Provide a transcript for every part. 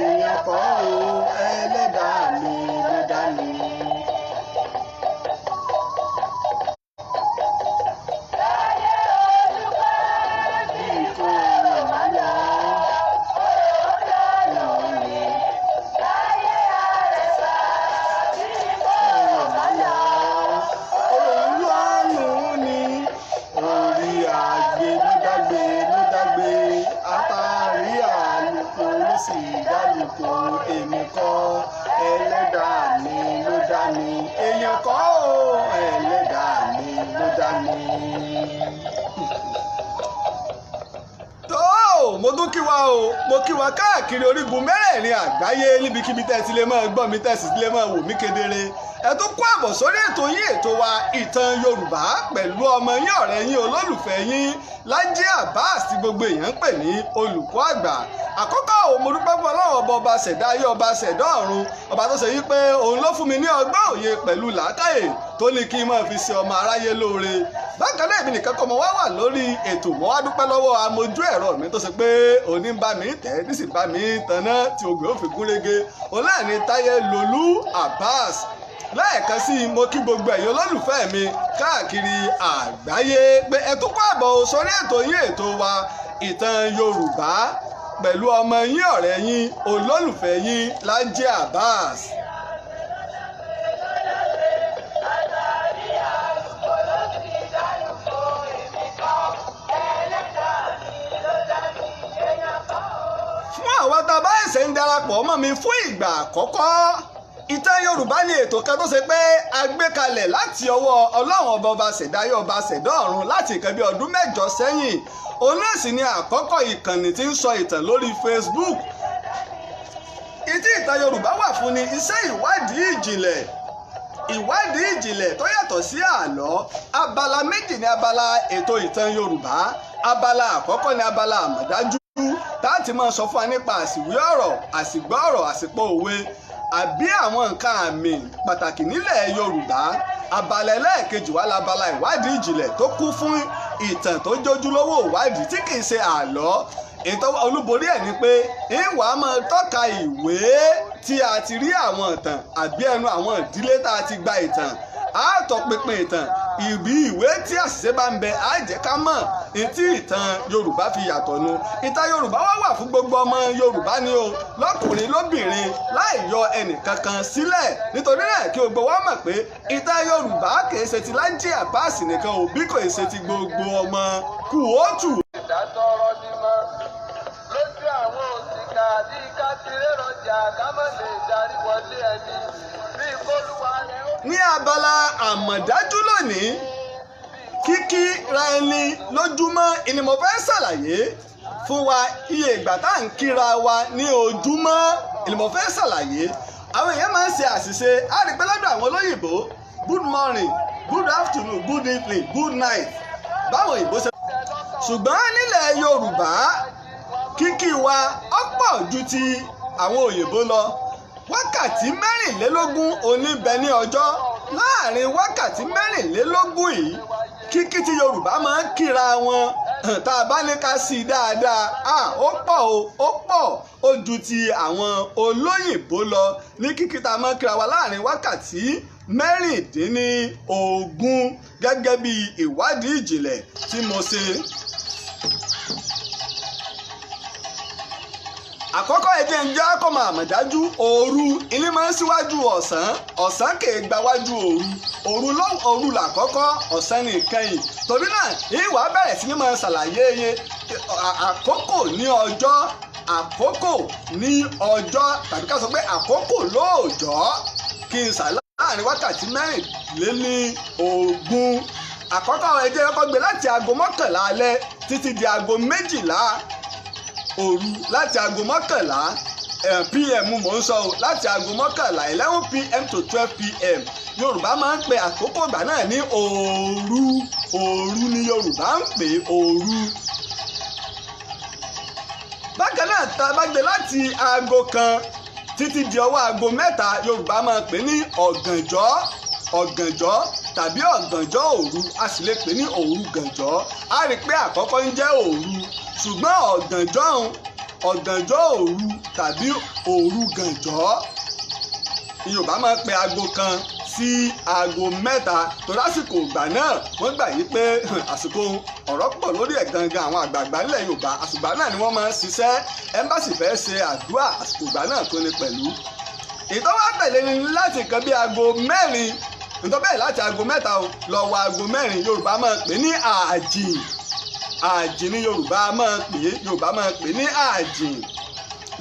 èèyàn kọ́ o ẹlẹ́dàá mi ló dá mi. Èmi kọ́ ẹlẹ́dàá mi ló dá mi, èèyàn kọ́ o ẹlẹ́dàá mi ló dá mi. tó mo tún kí wa o, mo kí wa káàkiri orígun mẹ́rẹ̀ẹ̀rin àgbáyé níbikíbi tẹ́ ti lè máa gbọ́ mi tẹ́ sì lè máa wò mí kedere. ẹ tún kó àbọ̀ sórí ètò yín, ètò wa ìtàn Yorùbá pẹ̀lú ọmọ yín ọ̀rẹ́ yín olólùfẹ́ yín Lájí Abbas tí gbogbo èèyàn ń pè ní olùkọ́ àgbà. Àkọ́kọ́ ò mo dúpẹ́ fún Ọlọ́run ọba ṣẹ̀dá ayé, ọba ṣẹ̀dá ọ̀run, ọba tó ṣe yí pé òun ló fún mi ní ọgbọ́n òye pẹ̀lú làákàyè tó ní kí n máa fi ṣe ọmọ aráyé lóore. Bákan náà èmi nìkan kọ́ mo wá wà lórí ètò, mo wá dúpẹ́ lọ́wọ́ amójú ẹ̀rọ mi tó ṣe pé òní ń bá mi tẹ̀ ní sì bá mi tanná tí ogun ó fi gúnrégé. Òun náà ni Táyé Lolú Abbas. Lẹ́ẹ̀kan sí mo kí gbogbo ẹ̀yin olólùfẹ́ mi káàkiri àgbáyé pé ẹ tún kó àbọ̀ sórí ètò yín, ètò wa ìtàn Yorùbá pẹ̀lú ọmọ yín ọ̀rẹ́ yín olólùfẹ́ yín Lájí Abbas. Fún àwọn tá a bá ẹ̀sẹ̀ ń darapọ̀ mọ́ mi fún ìgbà àkọ́kọ́, ìtàn Yorùbá ni ètò kan tó ṣe pé a gbé kalẹ̀ láti ọwọ́ Ọlọ́run ọba ṣẹ̀dá ayé, ọba ṣẹ̀dá ọ̀run láti nǹkan bí ọdún 8 sẹ́yìn. Òun náà sì ni àkọ́kọ́ ìkànnì tí ń sọ ìtàn lórí Facebook. Ìtí ìtàn Yorùbá wà fún ni iṣẹ́ ìwádìí ìjìnlẹ̀ tó yàtọ̀ sí àlọ́. Abala méjì ni abala ètò ìtàn Yorùbá. Abala àkọ́kọ́ ni abala àmọ̀dájú táàtì máa sọ fún wa nípa àsìwé ọ̀rọ̀, àsìgbọ́ ọ̀rọ̀, àsìpọ̀ òwe àbí àwọn nǹkan àmì pàtàkì nílẹ̀ Yorùbá. Abala ẹlẹ́ẹ̀kejì wà lábala ìwádìí ìjìnlẹ̀ tó kún fún ìtàn tó jójúlówó ìwádìí tí kìí ṣe àlọ́. Ètò olúborí ẹ̀ ni pé ìwà máa tọ́ka ìwé tí a ti rí àwọn ìtàn àbí ẹnu àwọn ìdílé tá a ti gba ìtàn. A tọpinpin ìtàn, ìbí ìwé tí àṣìṣe bá ń bẹ á jẹ́ ká mọ̀ etí ìtàn Yorùbá fi yàtọ̀ nu. Ìtàn Yorùbá wà fún gbogbo ọmọ Yorùbá ni o, lọ́kùnrin lóbìnrin láì yọ ẹnìkankan sílẹ̀. Nítorí náà kí gbogbo wa mọ̀ pé ìtàn Yorùbá kìí ṣe ti Lájí Abbas nìkan o, bí kò ṣe ti gbogbo ọmọ kùótù. ìdátọ́rọ́ ni mọ́ lójú àwọn òṣìkà bí káfíńrẹ́ rọjà kámọ́ lè darí wọlé ẹni bí kólúwa rẹ̀ ó. Ní abala àmọ̀dájú lónìí, kíkí ra ẹni lójúmọ́ ni mo fẹ́ ṣàlàyé fún wa. Iye ìgbà tá à ń kíra wa ní ojúmọ́ ni mo fẹ́ ṣàlàyé. Àwọn èèyàn máa ń ṣe àṣìṣe. A rí pé lọ́dọ̀ àwọn olóyìnbó good morning, good afternoon, good evening, good night báwọn òyìnbó ṣe. Ṣùgbọ́n nílẹ̀ Yorùbá kíkí wa ọ̀pọ̀ ju ti àwọn òyìnbó lọ. Wákàtí 24 oníbẹ ní ọjọ́. Láàrin wákàtí 24 yìí, kíkí tí Yorùbá máa ń kíra wọn tá a bá ní ká sí dáadáa, ó pọ̀ ó pọ̀ ó ju ti àwọn olóyìnbó lọ. Ní kíkí tá a máa ń kíra wa láàrin wákàtí 16 gẹ́gẹ́ bí ìwádìí ìjìnlẹ̀ tí mo ṣe. Àkọ́kọ́ ẹ̀jẹ̀ ń jẹ́ àkọ́mọ àmọ̀dájú. Òru ilé máa ń síwájú ọ̀sán, ọ̀sán kìí gbáwájú òru làkọ́kọ́, ọ̀sán ní ìkẹyìn. Torí náà ìwà bẹ̀rẹ̀ sí ní máa ṣàlàyé àkókò ní ọjọ́, àkókò ní ọjọ́ tàbí ká sọ pé àkókò lóòjọ́ kí n ṣàlàyé láàrin wákàtí 24. Àkọ́kọ́ ẹ̀jẹ̀ kọ́kọ́ gbé láti aago 11 alẹ́ títí di aago 12 òru. Láti aago 11 pm mò ń sọ láti aago 11 11 pm to 12 pm. Yorùbá máa ń pe àkókò ìgbà náà ní òru. Òru ni Yorùbá ń pè òru. Bákan náà tá a bá gbé láti aago 1 títí di ọwọ́ aago 3 Yorùbá máa pè ní ọ̀gànjọ́ tàbí ọ̀gànjọ́ òru. A sì lè pè ní òru gànjọ́. A rí i pé àkọ́kọ́ ń jẹ́ òru, ṣùgbọ́n ọ̀gànjọ́ ọ̀gànjọ́ òru tàbí òru gànjọ́. Yorùbá máa ń pe aago kan sí aago mẹ́ta tó lásìkò ìgbà náà wọ́n gbà yí pé àsìkò ọ̀rọ̀ pọ̀ lórí ẹ̀ gangan àwọn àgbààgbà nílẹ̀ Yorùbá àsìkò náà ni wọ́n máa ń ṣiṣẹ́ ẹ́mbásì fẹ́ ṣe àdúrà àsìkò ìgbà náà tó ní pẹ̀lú. ìtọ́wọ́ tẹ̀lé ni láti nǹkan bí aago mẹ́rin nítorí bẹ́ẹ̀ láti aago mẹ́ta lọ wọ aago mẹ́rin Yorùbá máa pè ní ààjìn ààjìn ni Yorùbá máa pè ní ààjìn.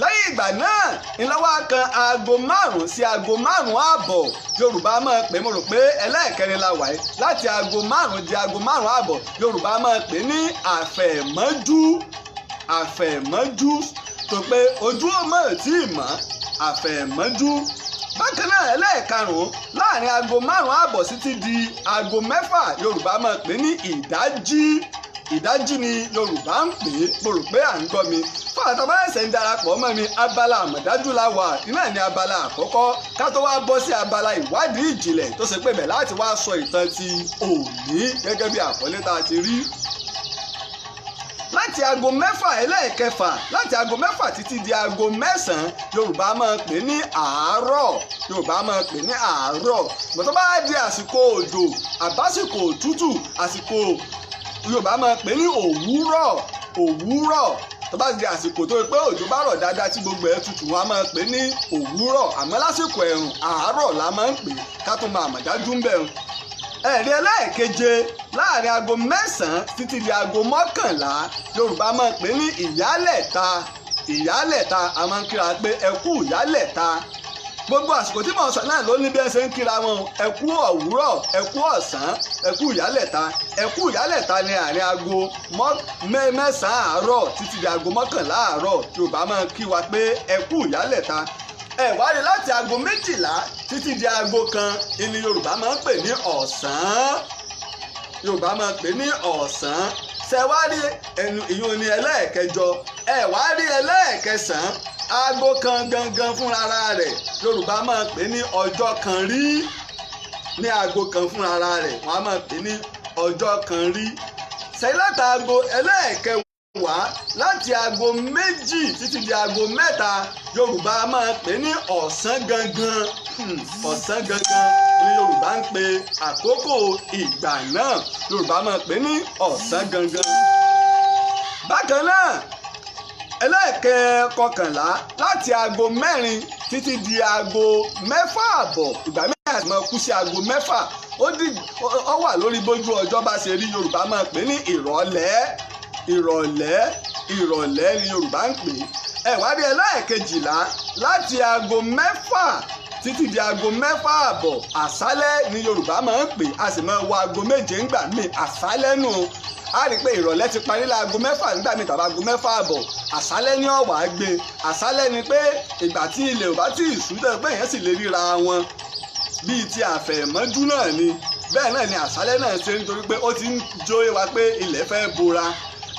lẹ́yìn ìgbà náà ìlọ́wọ́ kan aago 5 sí aago 5 ààbọ̀ Yorùbá máa pè mo rò pé ẹlẹ́ẹ̀kẹrin la wà yìí láti aago 5 di aago 5 ààbọ̀ Yorùbá máa pè ní àfẹ̀mọ́jú tó pé ojú ọmọ tí ì mọ́ àfẹ̀mọ́jú. bákan náà ẹlẹ́ẹ̀karùn-ún láàrin aago 5 ààbọ̀ títí di aago 6 Yorùbá máa pè ní ìdájí ni Yorùbá ń pè é mo rò pé à ń gbọ́ mi fún àtàwọn ẹ̀sẹ̀ ń darapọ̀ mọ́ mi abala àmọ̀dájú la wà iná ní abala àkọ́kọ́ ká tó wá bọ́ sí abala ìwádìí ìjìnlẹ̀ tó ṣe pé bẹ̀ láti wá sọ ìtàn ti òní gẹ́gẹ́ bí àkọlé tá a ti rí. láti aago 6 ẹlẹ́ẹ̀kẹfà láti aago 6 títí di aago 9 Yorùbá máa pè ní àárọ̀ bọ́tọ́ bá di àsìkò òjò àbásìkò òtútù àsìkò Yorùbá máa pè ní òwúrọ̀ tó bá di àsìkò tó pé òjò bá rọ̀ dáadáa tí gbogbo ẹ̀ tutù wọn a máa pè ní òwúrọ̀ àmọ́ lásìkò ẹ̀rùn àárọ̀ la máa ń pè ká tó máa mọ̀dájú ń bẹ̀rù. ẹ̀rí ẹlẹ́ẹ̀keje láàrin aago 9 títí di aago 11 Yorùbá máa pè ní ìyálẹ̀ta a máa ń kíra pé ẹ kú ìyálẹ̀ta. gbogbo àsìkò tí mò ń sọ náà ló ní bí ẹ ṣe ń kíra wọn ẹ kú òwúrọ̀ ẹ kú ọ̀sán ẹ kú ìyálẹ̀ta ní àárín aago 9 àárọ̀ títí di aago 11 àárọ̀ Yorùbá máa kí wa pé ẹ kú ìyálẹ̀ta. ẹ wá rí láti aago 12 títí di aago 1 ni Yorùbá máa ń pè ní ọ̀sán. ṣẹ̀wárí ìyún ni ẹlẹ́ẹ̀kẹjọ ẹ wá rí ẹlẹ́ẹ̀kẹsàn aago kan gangan fúnra rẹ̀ Yorùbá máa pè ní ọjọ́ kan rí ní aago kan fúnra rẹ̀ wọ́n á máa pè ní ọjọ́ kan rí. ṣẹ́yìn láti aago ẹlẹ́ẹ̀kẹwàá láti aago 2 títí di aago 3 Yorùbá máa pè ní ọ̀sán gangan ni Yorùbá ń pe àkókò ìgbà náà Yorùbá máa pè ní ọ̀sán gangan. bákan náà ẹlẹ́ẹ̀kẹkọkànlá láti aago 4 títí di aago 6 àbọ̀ ìgbà mẹ́rin àti máa kú sí aago 6 ó wà lórí bójú ọjọ́ bá ṣe rí Yorùbá máa pè ní ìrọ̀lẹ́ ni Yorùbá ń pè. ẹ wá rí ẹlẹ́ẹ̀kejìlá láti aago 6 títí di aago 6 àbọ̀ àṣálẹ́ ni Yorùbá máa ń pè a sì máa wọ aago 7 ńgbà míì àṣálẹ́ nù a rí i pé ìrọ̀lẹ́ ti parí láago 6 nígbà míì tàbí aago 6 àbọ̀ àṣálẹ́ ní ọ̀wà gbé àṣálẹ́ ni pé ìgbà tí ilẹ̀ ò bá tí ì sùn tẹ́ pé èèyàn sì lè ríra wọn bíi ti àfẹ̀mọ́jú náà ni bẹ́ẹ̀ náà ni àṣálẹ́ náà ṣe nítorí pé ó ti ń jóye wa pé ilẹ̀ fẹ́ bora.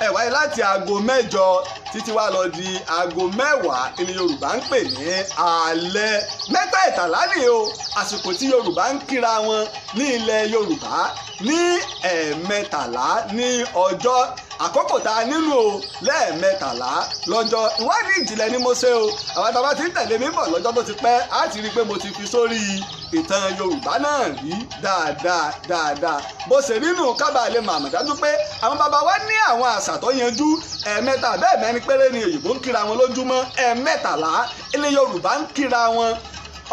ẹ wáyé láti aago 8 títí wá lọ di aago 10 ni Yorùbá ń pè ní alẹ́. mẹ́tẹ̀ẹ̀tàlá ni o àsìkò tí Yorùbá ń kíra wọn ní ilẹ̀ Yorùbá ní ẹ̀ẹ̀mẹ́tàlá ní ọjọ́ àkókò tá a nínú o lẹ́ẹ̀mẹ́tàlá lọ́jọ́. ìwádìí ìjìnlẹ̀ ni mo ṣe o àwọn àtàwọn tí ń tẹ̀lé mi bọ̀ lọ́jọ́ tó ti pẹ́ á ti rí i pé mo ti fi sórí ìtàn Yorùbá náà rí dáadáa bó ṣe nínú kábà lè mà mọ̀ dájú pé àwọn bàbá wa ní àwọn àṣà tó yanjú ẹ̀ẹ̀mẹ́ta bẹ́ẹ̀ mẹ́rin péré ni òyìnbó ń kíra wọn lójúmọ́ ẹ̀ẹ̀mẹ́tàlá ilẹ̀ Yorùbá ń kíra wọn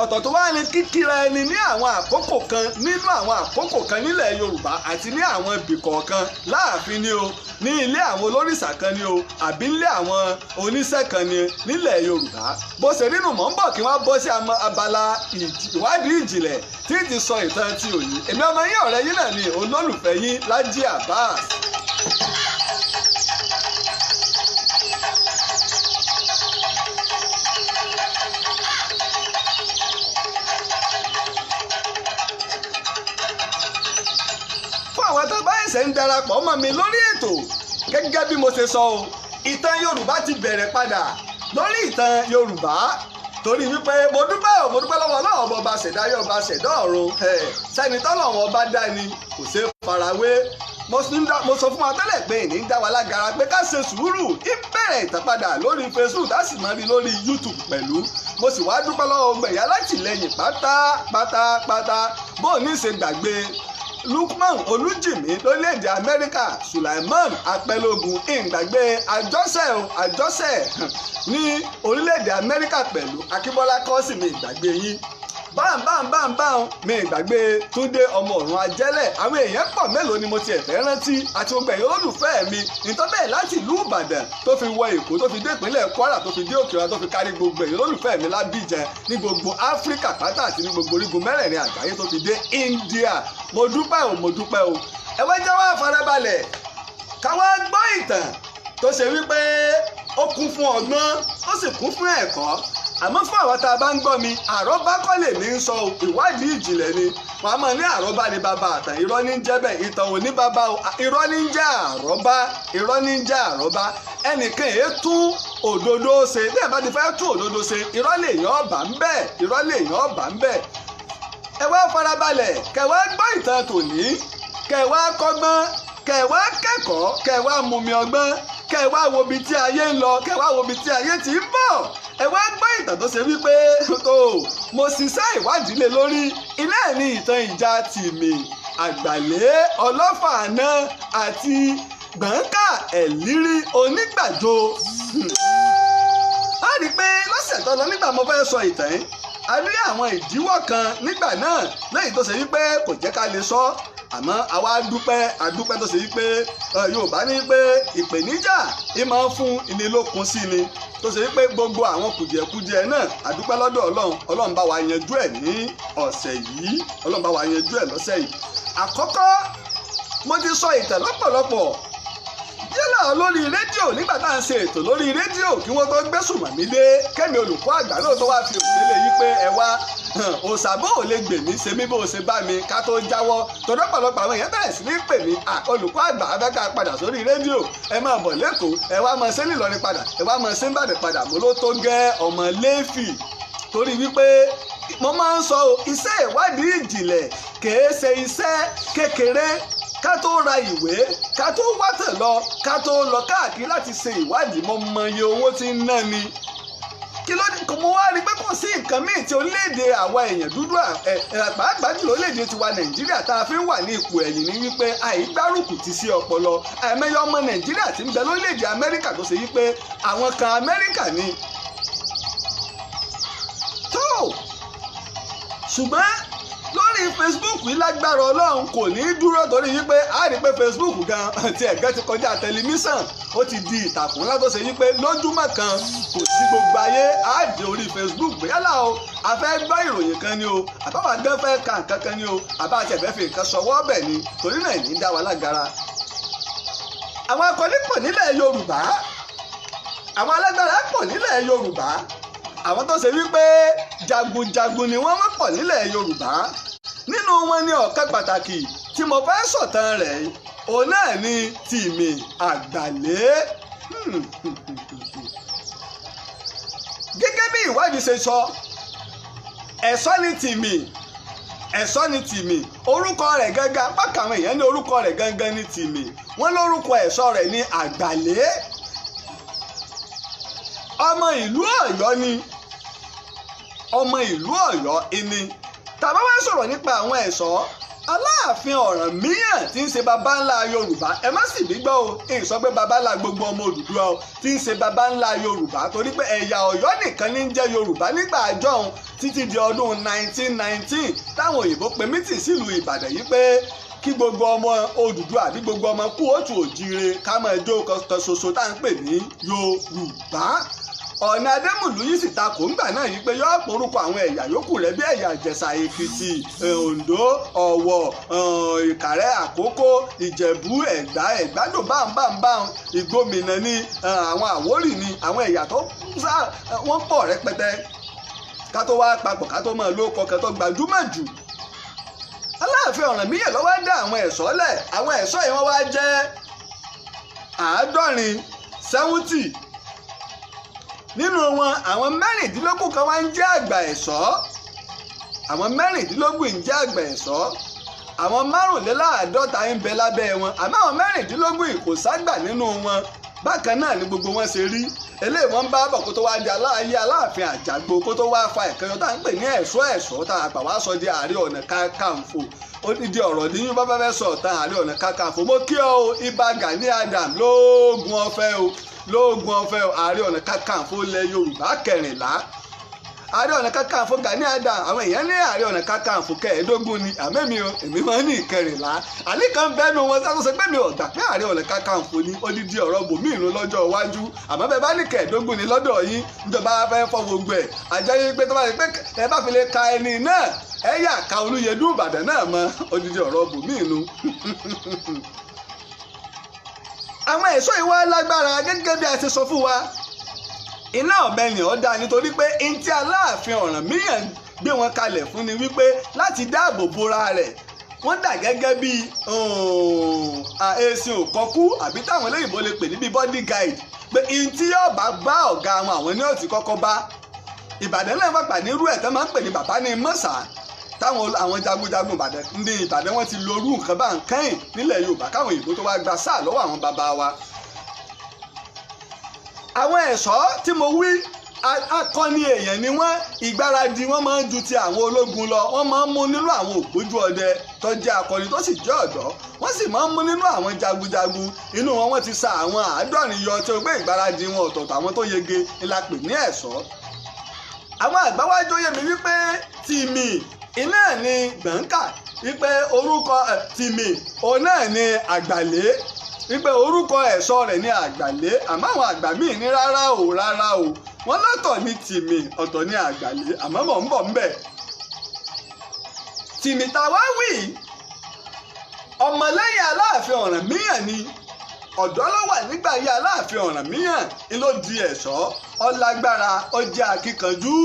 ọ̀tọ̀ tó wá ní kíkíra ẹni ní àwọn àkókò kan nínú àwọn àkókò kan nílẹ̀ Yorùbá àti ní àwọn ibì kọ̀ọ̀kan láàfin ni o ní ilé àwọn olórìṣà kan ni o àbí nílé àwọn oníṣẹ́ kan ni nílẹ̀ Yorùbá bó ṣe nínú mọ̀ ń bọ̀ kí wọ́n bọ́ sí abala ìwádìí ìjìnlẹ̀ tí ti sọ ìtàn ti òní èmi ọmọ yín ọ̀rẹ́ yín náà ni olólùfẹ́ yín Lájí Abbas. àwọn tó bá ẹsẹ̀ ń darapọ̀ mọ́ mi lórí ètò gẹ́gẹ́ bí mo ṣe sọ o ìtàn Yorùbá ti bẹ̀rẹ̀ padà lórí ìtàn Yorùbá torí wípé mo dúpẹ́ lọ́wọ́ Ọlọ́run ọba ṣẹ̀dá ayé ọba ṣẹ̀dá ọ̀run sẹ́ni tọ́lọ́run ọba dá ni kò ṣeé farawé mo sọ fún wa tẹ́lẹ̀ pé ìní ń dá wa lágara pé ká ṣe sùúrù ìbẹ̀rẹ̀ ìtàpadà lórí Facebook tá sì máa rí lórí YouTube pẹ̀lú mo sì wá dúpẹ́ lọ́wọ́ gbẹ̀yà látìlẹ́yìn pátápátá bó o ní ṣe gbàgbé Lukman Olújìmí lórílẹ̀‐èdè Amẹ́ríkà Sulaiman Apẹ́lógún ìgbàgbé àjọṣe ní orílẹ̀‐èdè Amẹ́ríkà pẹ̀lú Akínbọ́lá Kọ́sìmì ìgbàgbé yín báńbáńbáńbáń mi ìgbàgbé Túndé ọmọ ọ̀run ajẹ́lẹ̀ àwọn èèyàn pọ̀ mélòó ni mo tiẹ̀ fẹ́ rántí àti gbogbo ẹ̀yin olólùfẹ́ mi ìtọ́ bẹ́ẹ̀ láti ìlú Ìbàdàn tó fi wọ Èkó tó fi dé ìpínlẹ̀ Kwara tó fi dé Òkè Ọya tó fi kárí gbogbo ẹ̀yin olólùfẹ́ mi lábíjẹ ní gbogbo Áfíríkà pátá àti ní gbogbo orígun mẹ́rẹ̀ẹ̀rin àgbáyé tó fi dé India mo dúpẹ́ o ẹ wá jẹ́ wá farabalẹ̀ káwá gbọ́ ìtàn tó ṣe wípé ó kún fún ọgbọ́n ó sì kún fún ẹ̀kọ́ àmọ́ fún àwọn tá a bá ń gbọ́ mi àrọ́bá kọ́ lè ní sọ ìwádìí ìjìnlẹ̀ ni wọ́n á mọ̀ ní àrọ́bá ni bàbá àtàn irọ́ ní jẹ́ bẹ́ẹ̀ ìtàn ò ní bàbá irọ́ ní jẹ́ àrọ́bá ẹnìkan èé tún òdodo ṣe bí ẹ bá ti fẹ́ tún òdodo ṣe irọ́ lè yàn ọ̀bà ń bẹ̀ ẹ wá farabalẹ̀ kẹ́ wá gbọ́ ìtàn tòní kẹ́ wá kọ́gbọ́n kẹ́ wá kẹ́kọ̀ọ́ kẹ́ wá mumi ọgbọ́n kẹ́ wá wo ibi tí ayé ń lọ kẹ́ wá wo ibi tí ayé ti ń bọ̀ ẹ wá gbọ́ ìtàn tó ṣe wípé mo ṣiṣẹ́ ìwádìí lé lórí ilé ní ìtàn ìjà Tìmì Àgbàlé Ọlọ́fà àná àti Gbọ̀ǹkà Ẹ̀lírí Onígbàjo. a rí i pé lọ́sẹ̀ tó lọ nígbà mo fẹ́ sọ ìtàn yìí a rí àwọn ìdíwọ́ kan nígbà náà lẹ́yìn tó ṣe wípé kò jẹ́ ká lè sọ àmọ́ àwa adúpẹ́ tó ṣe wípé Yorùbá ní pé ìpèníjà ìmọ̀ fún ìnílókun sí ni tó ṣe wípé gbogbo àwọn kùdìẹ̀kudiẹ náà adúpẹ́ lọ́dọ̀ Ọlọ́run bá wa yanjú ẹ̀ ní ọ̀sẹ̀ yìí Ọlọ́run bá wa yanjú ẹ̀ lọ́sẹ̀ yìí. àkọ́kọ́ mo ti sọ ìtàn lọ́pọ̀lọpọ̀ yálà lórí rédíò nígbà tá à ń ṣe ètò lórí rédíò kí wọ́n tó gbé Sùnmọ̀mí dé Kẹ́mi olùkọ́ àgbà náà tó wá fi òṣèlè yí pé ẹ wá òṣàbò ò lè gbè mí ṣe mí bó ṣe bá mi ká tó jáwọ́ tọ́dọ̀ pọ̀lọpọ̀ àwọn èèyàn bẹ̀rẹ̀ sí ní pè mí olùkọ́ àgbà abẹ́ká padà sórí rédíò ẹ máa bọ̀ lẹ́kọ̀ọ́ ẹ wá máa ṣe nílọrin padà ẹ wá máa ṣe ń bàdàn padà mo ló tó gẹ́ ọmọ Léfì torí wípé mo máa ń sọ iṣẹ́ ìwádìí ìjìnlẹ̀ kìí ṣe iṣẹ́ kékeré ká tó ra ìwé ká tó wátẹ̀ lọ ká tó lọ káàkiri láti ṣe ìwádìí mo mọ iye owó tí ń ná ni kí ló dé mo wá rí pé kò sí nǹkan míì tí orílẹ̀-èdè àwa èèyàn dúdú pàápàá jùlọ orílẹ̀-èdè tiwa Nàìjíríà tá a fi ń wà ní ipò ẹ̀yìn ní wípé àìgbárùkù ti sí ọpọlọ àìmọye ọmọ Nàìjíríà tí ń bẹ lórílẹ̀-èdè Amẹ́ríkà tó ṣe wípé àwọn kan Amẹ́ríkà ni tó ṣùgbọ́n lórí Facebook yìí lágbára Ọlọ́run kò ní í dúró torí wípé a rí pé Facebook gan ti ẹ̀gẹ́ ti kọjá tẹlifíṣàn ó ti di ìtàkùn ńlá tó ṣe wípé lójúmọ́ kan kò sí gbogbo ayé á dé orí Facebook yálà o a fẹ́ gbọ́ ìròyìn kan ni o àbáwá gan fẹ́ ka nǹkan kan ni o àbá àti ẹ̀fẹ́ fi nǹkan ṣọwọ́ bẹ̀ ni torí náà ní í dá wa lágara. àwọn akọni pọ̀ nílẹ̀ Yorùbá àwọn alágbára pọ̀ nílẹ̀ Yorùbá àwọn tó ṣe wípé jagunjagun ni wọ́n pọ̀ nílẹ̀ Yorùbá nínú wọn ni ọ̀kan pàtàkì tí mo fẹ́ sọ̀tàn rẹ̀ òun náà ni Tìmì Àgbàlé. gẹ́gẹ́ bí ìwádìí ṣe sọ ẹ̀ṣọ́ ni Tìmì orúkọ rẹ̀ gangan apá kan àwọn èèyàn ní orúkọ rẹ̀ gangan ni Tìmì wọ́n lórúkọ ẹ̀ṣọ́ rẹ̀ ní Àgbàlé ọmọ ìlú Ọ̀yọ́ ni ọmọ ìlú Ọ̀yọ́ ni tàbá wá sọ̀rọ̀ nípa àwọn ẹ̀ṣọ́ Aláàfin Ọ̀rànmíyàn tí ń ṣe baba ńlá Yorùbá ẹ má sì bí gbọ́ o èyí sọ pé baba ńlá gbogbo ọmọ Odùduwà o tí ń ṣe baba ńlá Yorùbá torí pé ẹ̀yà Ọ̀yọ́ nìkan ní ń jẹ́ Yorùbá nígbà àjọhùn títí di ọdún 1919 táwọn òyìnbó pe mítì sílùú Ìbàdàn yìí pé kí gbogbo ọmọ Odùduwà àbí gbogbo ọmọ kóòtù òjíire ká máa jó kan ṣoṣo tá à ń pè ní Yorùbá. Ọ̀nà Adémùlú yìí sì ta kò ńgbà náà yìí pé yóò porúkọ àwọn ẹ̀yà yòókù rẹ̀ bí ẹ̀yà Ìjẹ̀ṣà, Èkìtì, Oǹdó, Ọ̀wọ̀, Ìkàrẹ́, Àkókó, Ìjẹ̀bú, Ẹ̀gbádò báńbáńbáń, Ìgbómìnà ni àwọn Àwórì ni àwọn ẹ̀yà tó wọ́n pọ̀ rẹpẹtẹ ká tó wá papọ̀ ká tó máa lóko kan tó gbajúmọ̀ jù. Aláàfin Ọ̀rànmíyàn ló wá dá àwọn ẹ̀ṣọ́ lẹ̀ àwọn ẹ̀ṣọ́ yìí wọ́n wá jẹ́ 70 nínú wọn àwọn 16 kan wá ń jẹ́ àgbà ẹ̀ṣọ́ àwọn 16 ń jẹ́ àgbà ẹ̀ṣọ́ àwọn 45 ń bẹ lábẹ́ wọn àmọ́ àwọn 16 kò ságbà nínú wọn bákan náà ni gbogbo wọn ṣe rí eléyìí wọn ń bá bọ̀ kó tó wá di ayé Aláàfin Àjàgbó kó tó wá fa ìkẹyọ tá à ń pè ní ẹ̀ṣọ́ tá a gbà wá sọ di Ààrẹ Ọ̀nà Kakanfò odidi ọ̀rọ̀ ní yín bá fẹ́ sọ ọ̀tàn Ààrẹ Ọ̀nà Kakanfò mo kí ọ Ìbà Gani Adams lóògùn ọ̀fẹ́ o Ààrẹ Ọ̀nà Kakanfò ilẹ̀ Yorùbá 14 Ààrẹ Ọ̀nà Kakanfò Gani Adams àwọn èèyàn ní Ààrẹ Ọ̀nà Kakanfò 15 ni àmẹ́mi o èmi máa ń ní 14 àní kan bẹ́nu wọn sọ pé mi ò gbà pé Ààrẹ Ọ̀nà Kakanfò ní odidi ọ̀rọ̀ bòmíìnú lọ́jọ́ iwájú àmọ́ bẹ́ẹ̀ bá ní 15 ni lọ́dọ̀ yín níjọba fẹ́ fọ́ gbogbo ẹ̀ àjẹyìn pé tó bá yẹ pé ẹ bá fi lè ka ẹni náà ẹ yà ká Olúyẹdùn Ìbàdàn náà mọ odidi ọ̀rọ̀ bòmíìnú. àwọn ẹ̀ṣọ́ ìwà lágbára gẹ́gẹ́ bí a ti sọ fún wa iná ọ̀bẹ ni ó dá nítorí pé ntí Aláàfin Ọ̀rànmíyàn gbé wọn kalẹ̀ fún ni wípé láti dáàbò bora rẹ̀ wọ́n dà gẹ́gẹ́ bí èsìn òkọ́kú àbí táwọn olóyìnbó lè pè ní bí bodyguard pé ntí yóò bá ọ̀gá àwọn ní òtí kọ́kọ́ bá Ìbàdàn náà pàpà nírú ẹ̀ tó máa ń pè ní bàbá ní mọ́sà táwọn àwọn jagunjagun Ìbàdàn wọn ti lo orú nǹkan bá ń kẹ́yìn nílẹ̀ Yorùbá káwọn òyìnbó tó wá gba sáà lọ́wọ́ àwọn bàbá wa. àwọn ẹ̀ṣọ́ tí mo wí akọni èèyàn ni wọ́n ìgbáradì wọ́n máa ń ju ti àwọn ológun lọ wọ́n máa ń mú nínú àwọn ògbójú ọdẹ tó jẹ́ akọni tó sì jẹ́ ọ̀dọ́ wọ́n sì máa ń mú nínú àwọn jagunjagun inú wọn wọ́n ti sa àwọn 70 yọ tí ó gbé ìgbáradì wọn ọ̀tọ̀ọ̀tọ̀ àwọn tó yege ńlá pè ní ẹ̀ṣọ́. àwọn àgbáwájú yé mi wípé tìmì iná ni gbọ̀ǹkà wípé orúkọ tìmì òun náà ni àgbàlé wípé orúkọ ẹ̀ṣọ́ rẹ̀ ní àgbàlé àmọ́ àwọn àgbà míì ní rárá o wọ́n lọ́tọ̀ ní tìmì ọ̀tọ̀ ní àgbàlé àmọ́ mọ̀ ń bọ̀ ń bẹ̀. tìmì táwa wì ọmọlẹ́yìn Aláàfin Ọ̀rànmíyàn ni ọ̀dọ́ ló wà nígbà yí Aláàfin Ọ̀rànmíyàn ló di ẹ̀ṣọ́ ọlágbára ọjà akíkanjú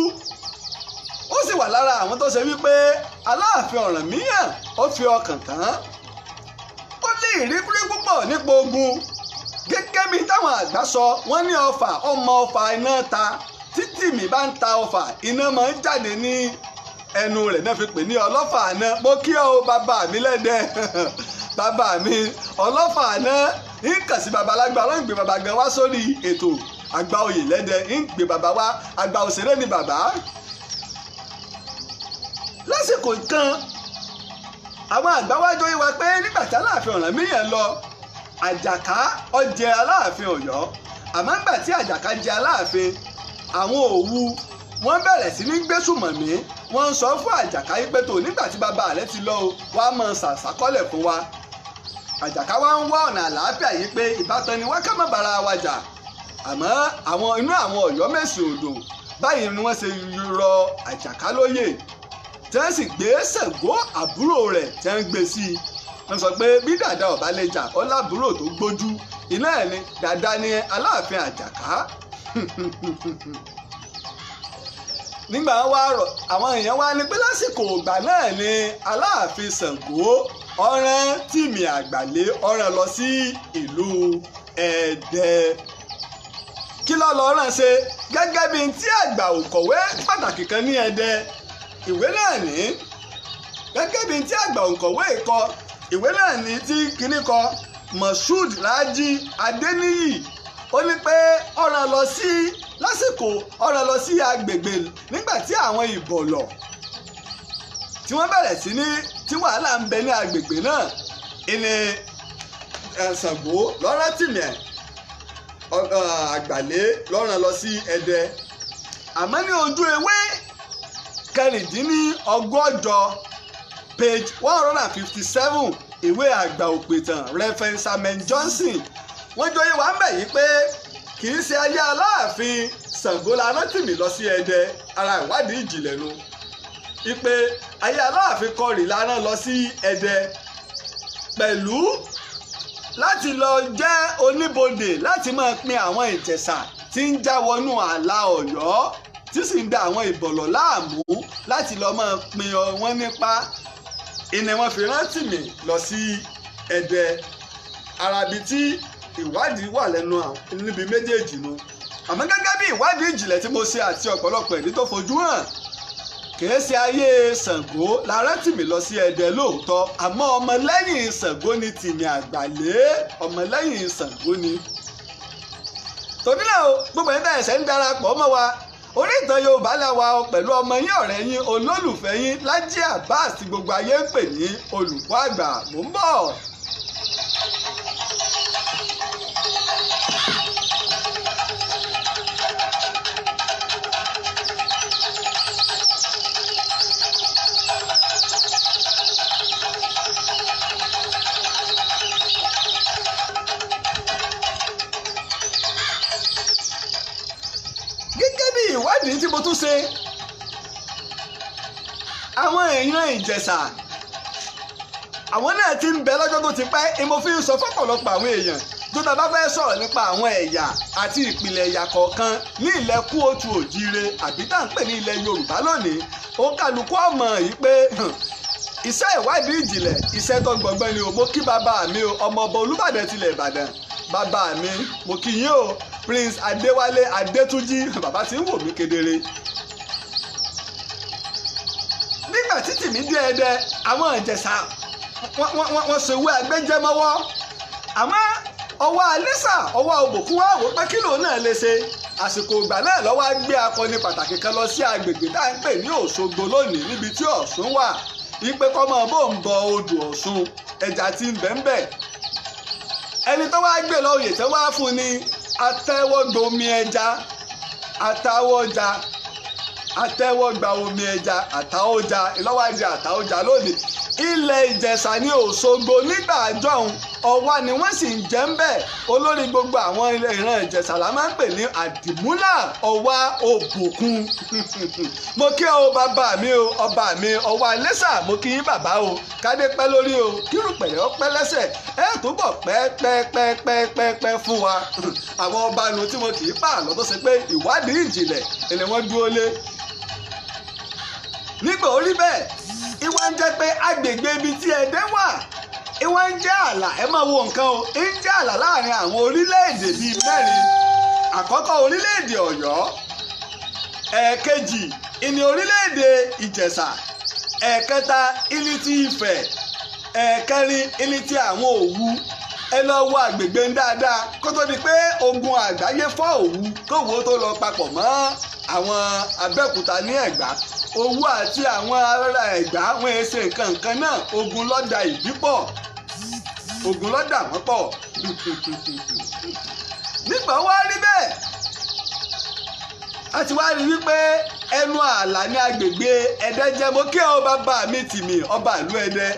ó sì wà lára àwọn tó ṣe wípé Aláàfin Ọ̀rànmíyàn ó fi ọkàn tán ó ní ìrírí púpọ̀ nípa ogun gẹ́gẹ́ bí táwọn àgbà sọ wọ́n ní ọfà ọmọ ọfà iná ta títì mi bá ń ta ọfà iná máa ń jáde ní ẹnu rẹ̀ náà fi pè ní ọlọ́fà àná mo kí ọ bàbá mi lẹ́dẹ̀ bàbá mi ọlọ́fà àná ń kàn sí bàbá alágbà ọlọ́run gbé bàbá gan wá sórí ètò àgbà oyè lẹ́dẹ̀ ń gbé bàbá wá àgbà òṣèré ni bàbá. lásìkò kan àwọn àgbà wájú yìí wá pé nígbà tí Aláàfin Ọ̀rànmíyàn lọ Àjàká ó jẹ Aláàfin Ọ̀yọ́ àmọ́ nígbà tí Àjàká jẹ Aláàfin àwọn Òwu wọ́n bẹ̀rẹ̀ sí ní gbésùmọ̀mí wọ́n ń sọ fún Àjàká yìí pé tó nígbà tí bàbá rẹ̀ ti lọ wá mọ̀ ṣàṣàkọ́lẹ̀ fún wa Àjàká wá ń wá ọ̀nà àlàáfíà yìí pé ìbátan ni wọ́n ká má bára wa jà àmọ́ inú àwọn Ọ̀yọ́ Mèsì Odò báyìí ni wọ́n ṣe rọ Àjàká lóyè tí wọ́n sì gbé Ṣàngó àbúrò rẹ̀ tí wọ́n gbé sí i wọ́n sọ pé bí dàda ọ̀bá lè jà ó lábúrò tó gbójú iná ẹ̀ ni dàda ni Aláàfin Àjàká nígbà wá rọ àwọn èèyàn wá ní pé lásìkò ìgbà náà ni Aláàfin Ṣàngó ọ̀ràn Tìmì Àgbàlé ọ̀ràn lọ sí ìlú Ẹdẹ kí ló lọ rán ṣe gẹ́gẹ́ bí tí àgbà òǹkọ̀wé pàtàkì kan ní Ẹdẹ ìwé náà ní gẹ́gẹ́ bí tí àgbà òǹkọ̀wé kọ ìwé náà ní tí kinní kọ Moshood Raji Adeniyi ó ní pé ọ̀ràn lọ sí lásìkò ọ̀ràn lọ sí agbègbè nígbà tí àwọn ìbọ̀lọ̀ tí wọ́n bẹ̀rẹ̀ sí ní tí wàhálà ń bẹ ní agbègbè náà ìní Ṣàngó lọ́rán Tìmì Àgbàlé lọ́ràn lọ sí Ẹdẹ àmọ́ ní ojú ewé 16 page 157 ìwé àgbà òpìtàn Reverend Samuel Johnson wọ́n jọ yé wa ń bẹ̀ yìí pé kì í ṣe ayé Aláàfin Ṣàngó la rán Tìmì lọ sí Ẹdẹ ara ìwádìí ìjìnlẹ̀ nu ipe ayé Aláàfin Kọrì la rán lọ sí Ẹdẹ pẹ̀lú láti lọ jẹ́ oníbodè láti máa pin àwọn Ìjẹ̀ṣà tí ń já wọnú ààlà Ọ̀yọ́ tí sì ń da àwọn ìbọ̀lọ̀ láàmú láti lọ máa pin wọn nípa ìní wọn fi rán Tìmì lọ sí Ẹdẹ arabi tí ìwádìí wà lẹ́nu níbi méjèèjì nu àmọ́ gẹ́gẹ́ bí ìwádìí ìjìnlẹ̀ tí mo ṣe àti ọ̀pọ̀lọpọ̀ ẹ̀rí tó fojú hàn kìí ṣe ayé Ṣàngó Láràtìmí lọ sí Ẹdẹ lóòótọ́ àmọ́ ọmọlẹ́yìn Ṣàngó ni Tìmì Àgbàlé ọmọlẹ́yìn Ṣàngó ni. torí náà o gbogbo ẹ̀dá ẹ̀sẹ̀ ń darapọ̀ mọ́ wa orí ìtàn Yorùbá la wà pẹ̀lú ọmọ yín ọ̀rẹ́ yín olólùfẹ́ yín Lájí Abbas tí gbogbo ayé ń pè ní olùkọ́ àgbà. mò ń bọ̀. ìwádìí tí mo tún ṣe àwọn èèyàn Ìjẹ̀ṣà àwọn náà ti ń bẹ lọ́jọ́ tó ti pẹ́ mo fi ń sọ fọ́pọ̀lọpọ̀ àwọn èèyàn tó tá a bá fẹ́ sọ̀rọ̀ nípa àwọn ẹ̀yà àti ìpìlẹ̀ ẹ̀yà kọ̀ọ̀kan ní ilẹ̀ Kóòtù Òjíire àbí tá à ń pè ní ilẹ̀ Yorùbá lónìí òun kálukú ọmọ yìí pé iṣẹ́ ìwádìí ìjìnlẹ̀ iṣẹ́ tó gbọ̀ngbọ́n ni o. mo kí bàbá mi o ọmọ ọba Olúbàdàn tilẹ̀ Ìbàdàn bàbá mi mo kí yín o Prince Adéwálé Adétúnjí bàbá tí ń wò mí kedere. nígbà tí Tìmì dé Ẹdẹ àwọn Ìjẹ̀ṣà wọ́n ṣe wé agbẹ́jẹ́mọ́wọ́ àmọ́ ọwọ́ Alẹ́ṣà ọwọ́ Òbòkun wá wò pé kí lòun náà lè ṣe. àsìkò ìgbà náà lọ́wọ́ á gbé akọni pàtàkì kan lọ sí agbègbè tá à ń pè ní Òṣogbo lónìí níbi tí Ọ̀ṣun wà ìpè kọ́mọ bó ń bọ odò Ọ̀ṣun ẹja tí ń bẹ ń bẹ. ẹni tó wá gbé lọ oyè tó wá fún ni atẹ́wọ́gbà omi ẹja àtàwọ́jà atẹ́wọ́gbà omi ẹja àtàwọ́jà ìlọ́wádìí àtàwọ́jà lónìí. ilẹ̀ Ìjẹ̀ṣà ní Òṣogbo nígbà àjọhùn ọ̀wá ni wọ́n sì ń jẹ́ ń bẹ̀. olórí gbogbo àwọn ìran Ìjẹ̀ṣà la máa ń pè ní àdìmúlà ọ̀wá Òbòkun. mo kí ọ bàbá mi o ọba mi ọwọ́ Alẹ́ṣà mo kí yín bàbá o kádé pẹ́ lórí o kírù pẹ̀lẹ́ ọpẹ́ lẹ́sẹ̀ ẹ túbọ̀ pẹ́ẹ́pẹ́ẹ́pẹ́ẹ́pẹ́ fún wa. àwọn ọba nu tí wọn kì í pààlọ́ tó ṣe pé ìwádìí ìjìnlẹ̀ èlé wọn dúró lé. nígbà orí bẹ́ẹ̀ ìwà ń jẹ́ pé agbègbè ibi tí Ẹdẹ wà ìwà ń jẹ́ ààlà ẹ máa wo nǹkan o ń jẹ́ ààlà láàrin àwọn orílẹ̀-èdè bíi mẹ́rin. àkọ́kọ́ orílẹ̀-èdè Ọ̀yọ́ ẹ̀ẹ̀kejì ìní orílẹ̀-èdè Ìjẹ̀ṣà ẹ̀ẹ̀kẹta ìní ti Ifẹ̀ ẹ̀ẹ̀kẹrin ìní ti àwọn Òwu. ẹ lọ wo àgbègbè ń dáadáa kó tó di pé ogun àgbáyé fọ́ Òwu kówó tó lọ papọ̀ mọ́ àwọn Abẹ́òkúta ní Ẹ̀gbá. Òwu àti àwọn ará Ẹ̀gbá wọn ẹ ṣe nǹkan náà ogun lọ́dà ìbí pọ̀ ogun lọ́dà wọ́n pọ̀. nígbà wá rí bẹ́ẹ̀ a ti wá rí wípé ẹnu ààlà ní agbègbè Ẹdẹ jẹ́. mo kí ọ bàbá mi Tìmì ọba ìlú Ẹdẹ.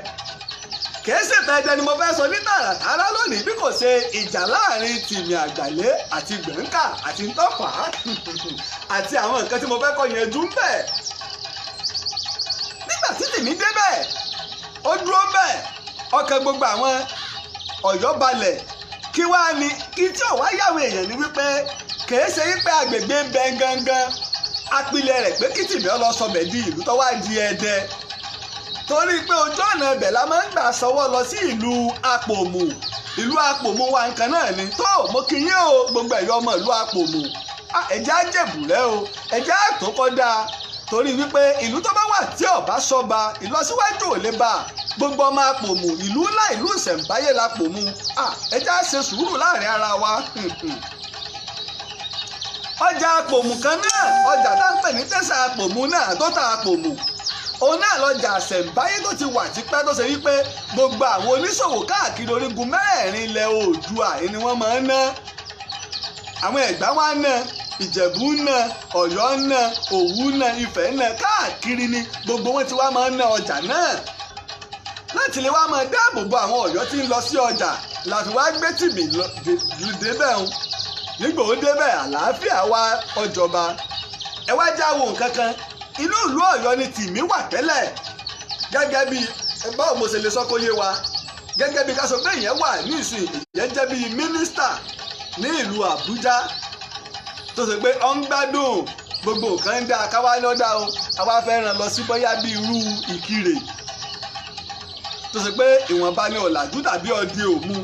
kìí ṣètò Ẹdẹ ni mo fẹ́ sọ ní tààràtàrà lónìí bí kò ṣe ìjà láàrin Tìmì Àgbàlé àti Gbẹ̀ǹkà àti Ntọ́fà àti àwọn nǹkan tí mo fẹ́ kọ́ yẹn jú ń bẹ̀. nígbà tí Tìmì débẹ̀ ó dúró bẹ́ẹ̀ ọkàn gbogbo àwọn Ọ̀yọ́ balẹ̀ kí wá ní kí tí ò wá yàwó èèyàn ni wípé kìí ṣe wípé agbègbè ń bẹ gangan apilẹ̀ rẹ̀ pé kí Tìmì lọ sọbẹ̀ di ìlú tó wá di Ẹdẹ torí pé ojú ọ̀nà ẹbẹ̀ la máa ń gbà sọwọ́ lọ sí ìlú Apòmù. ìlú Apòmù wa nǹkan náà ni tó mo kí yín o gbogbo ẹ̀yọ́ ọmọ ìlú Apòmù ẹ̀jẹ̀ á jẹ̀bùrẹ́ o ẹ̀jẹ̀ á tó kọ́ dáa torí wípé ìlú tó bá wà tí ọba sọba ìlọsíwájú ò lè bá gbogbo ọmọ Apòmù ìlú ńlá ìlú ìṣẹ̀ǹbáyé l'Apòmù ẹ̀jẹ̀ á ṣe sùúrù láàrin ara wa. ọjà Apòmù kan náà ọjà tá ń pè ní tẹ̀sán Apòmù náà tó ta Apòmù òun náà lọ́jà àṣẹ̀ǹbáyé tó ti wà tipẹ́ tó ṣe wípé gbogbo àwọn oníṣòwò káàkiri orígun mẹ́rẹ̀ẹ̀rin ilẹ̀ Oòduà ni wọ́n máa ń ná. àwọn Ẹ̀gbá wá ná Ìjẹ̀bú ná Ọ̀yọ́ ná Òwu ná Ifẹ̀ ná káàkiri ni gbogbo wọn ti wá máa ń ná ọjà náà láti lè wá máa dáàbò bo àwọn Ọ̀yọ́ tí ń lọ sí ọjà láti wá gbé Tìmì débẹ̀ ń nígbà ó débẹ̀ àlàáfíà wá ọjọba. ẹ wá jáwọ́ nǹkan kan inú ìlú Ọ̀yọ́ ni Tìmì wà tẹ́lẹ̀ gẹ́gẹ́ bí báwo mo ṣe lè sọ kó yé wa gẹ́gẹ́ bí ká sọ pé ìyẹn wà ní ìsìn ìyẹn jẹ́ bí mínísítà ní ìlú Àbújá tó ṣe pé ó ń gbádùn gbogbo nǹkan ń dá káwá lọ́dà o àwa fẹ́ ràn lọ sí bóyá bí irú Ìkirè tó ṣe pé ìwọ̀nba ni ọ̀làjú tàbí ọdẹ òmu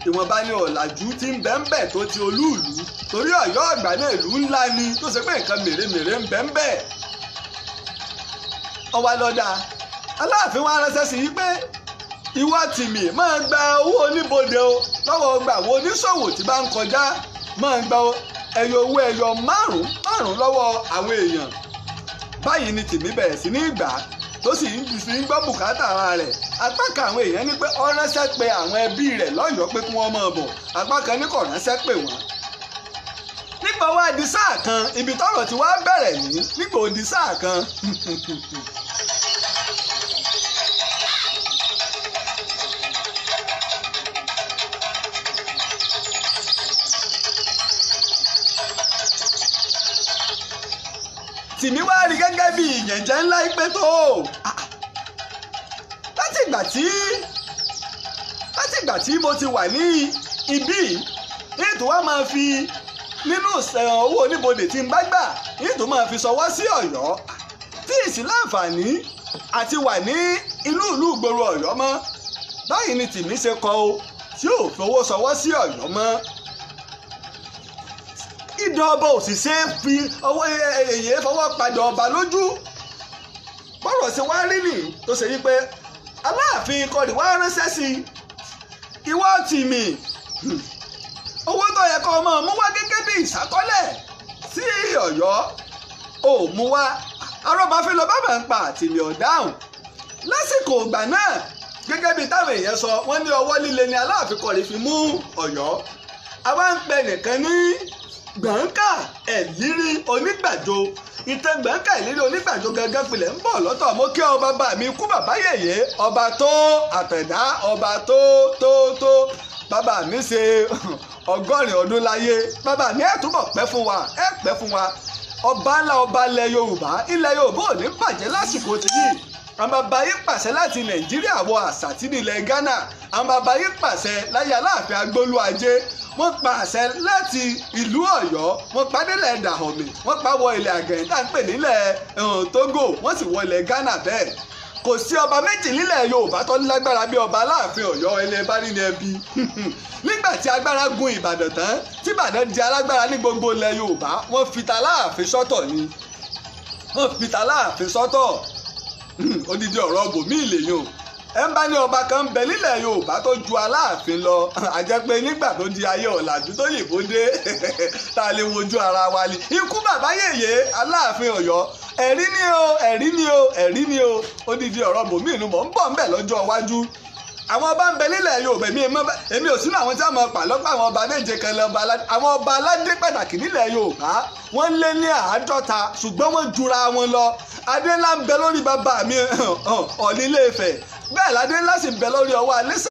ìwọ̀nba ni ọ̀làjú tí ń bẹ́ńbẹ́ tó ti olúùlú torí Ọ̀yọ́ Àgbà náà ìlú ńlá ni tó ṣe pé nǹkan mèremère ń bẹ́ńbẹ́ ọwá lọ́dà Aláàfin wa ránṣẹ́ sí i pé ìwọ Tìmì máa gba owó oníbodè o lọ́wọ́ gba àwọn oníṣòwò tí bá ń kọjá máa gba owó ẹyọ márùn-ún lọ́wọ́ àwọn èèyàn. Báyìí ni Tìmì bẹ̀rẹ̀ sí ní gbà tó sì ń gbọ́ bùkátà ara rẹ̀. Apá kan àwọn èèyàn ní pé ó ránṣẹ́ pé àwọn ẹbí rẹ̀ lọ́yọ̀ọ́ pé kí wọ́n máa bọ̀, apá kan ní kò ránṣẹ́ pé wọ́n. Nígbà wá di sáà kan ibi tọ́rọ̀ tí wàá bẹ̀rẹ̀ nígbà ó di sáà kan Tìmì wá rí gẹ́gẹ́ bí ìyànjẹ́ ńlá pé tó láti ìgbà tí mo ti wà ní ibí ètò wa máa fi nínú owó oníbodè tí n bá gbà ètò máa fi ṣọwọ́ sí Ọ̀yọ́ tí ìsì láǹfààní àti wà ní ìlú ìgboro Ọ̀yọ́ mọ́. Báyìí ni Tìmì ṣe kọ o tí ò fowó ṣọwọ́ sí Ọ̀yọ́ mọ́. Idán ọba òṣìṣẹ́ fi ọwọ́ èyí fọwọ́ padà ọba lójú. Bọ́rọ̀ ṣe wá rí nì tó ṣe yí pé Aláàfin kọ́ni wá ránṣẹ́ sí ìwọ Tìmì owó tó yẹ kó máa mú wá gẹ́gẹ́ bí ìṣàkọ́lẹ̀ sí Ọ̀yọ́ ò mú wá. Arọ́bàfin lọ bá máa ń pa Tìmì ọ̀dáhùn lásìkò ìgbà náà gẹ́gẹ́ bí táwọn èèyàn sọ wọ́n ní ọwọ́ líle ni Aláàfin kọ́ni fi mú Ọ̀yọ́. Àwa ń pè nìkan ní Gbọ̀ǹkà Ẹ̀lírí Onígbàjo. Ìtàn Gbọ̀ǹkà Ẹ̀lírí Onígbàjo gangan pilẹ̀ ń bọ̀ lọ́tọ̀. Mo kí ọ bàbá mi kú bàbá yèyé ọba tó Àtẹ̀dá ọba tó bàbá mi ṣe 100 ọdún láyé. Bàbá mi ẹ̀ túbọ̀ pẹ́ fún wa ọba ńlá ọba ilẹ̀ Yorùbá ò ní bàjẹ́ lásìkò tìyí. Àwọn bàbá yìí pàṣẹ láti Nàìjíríà wọ Àṣàtì nílẹ̀ Ghana. Àwọn bàbá yìí pàṣẹ láyé Aláàfin Agbólúajé. Wọ́n pa àṣẹ láti ìlú Ọ̀yọ́, wọ́n pa délẹ̀ Dahomey, wọ́n pa wọ ilẹ̀ Àgẹ̀yìn tá à ń pè nílẹ̀ Togo, wọ́n sì wọ ilẹ̀ Ghana bẹ́ẹ̀. Kò sí ọba méjì nílẹ̀ Yorùbá tó lágbára bí ọba Aláàfin Ọ̀yọ́ ẹni bá rí ní ẹbí. Nígbà tí agbára gun Ìbàdàn tán tí Ìbàdàn di alágbára ní gbogbo ilẹ̀ Yorùbá wọ́n fi t'Aláàfin sọ́tọ̀ ni. Odidi ọ̀rọ̀ bòmí ìlèyàn ẹ ń bá ní ọba kan bẹ nílẹ̀ Yorùbá tó ju Aláàfin lọ àjẹpẹ́ nígbà tó di ayé ọ̀làjú tó yìnbó dé tá a lè wojú ara wa ni. Ikú bàbá yèyé Aláàfin Ọ̀yọ́ ẹ̀rí ni o odidi ọ̀rọ̀ bòmí ìlú mọ̀ ń bọ̀ ń bẹ̀ lọ́jọ́ iwájú. Àwọn ọba ń bẹ nílẹ̀ Yorùbá èmi ò sínú àwọn tí wọ́n mọ̀ pàlọ́pọ̀ àwọn ọba méje kan lọ́ba àwọn ọba aládé pàtàkì nílẹ̀ Yorùbá wọ́n lé ní 50 ṣùgbọ́n wọ́n jura wọn lọ. Adé ńlá ń bẹ lórí bàbá mi Ọọ̀ni Ilé Ifẹ̀ bẹ́ẹ̀ ládé ńlá sì ń bẹ lórí ọwọ́ Alẹ́sà.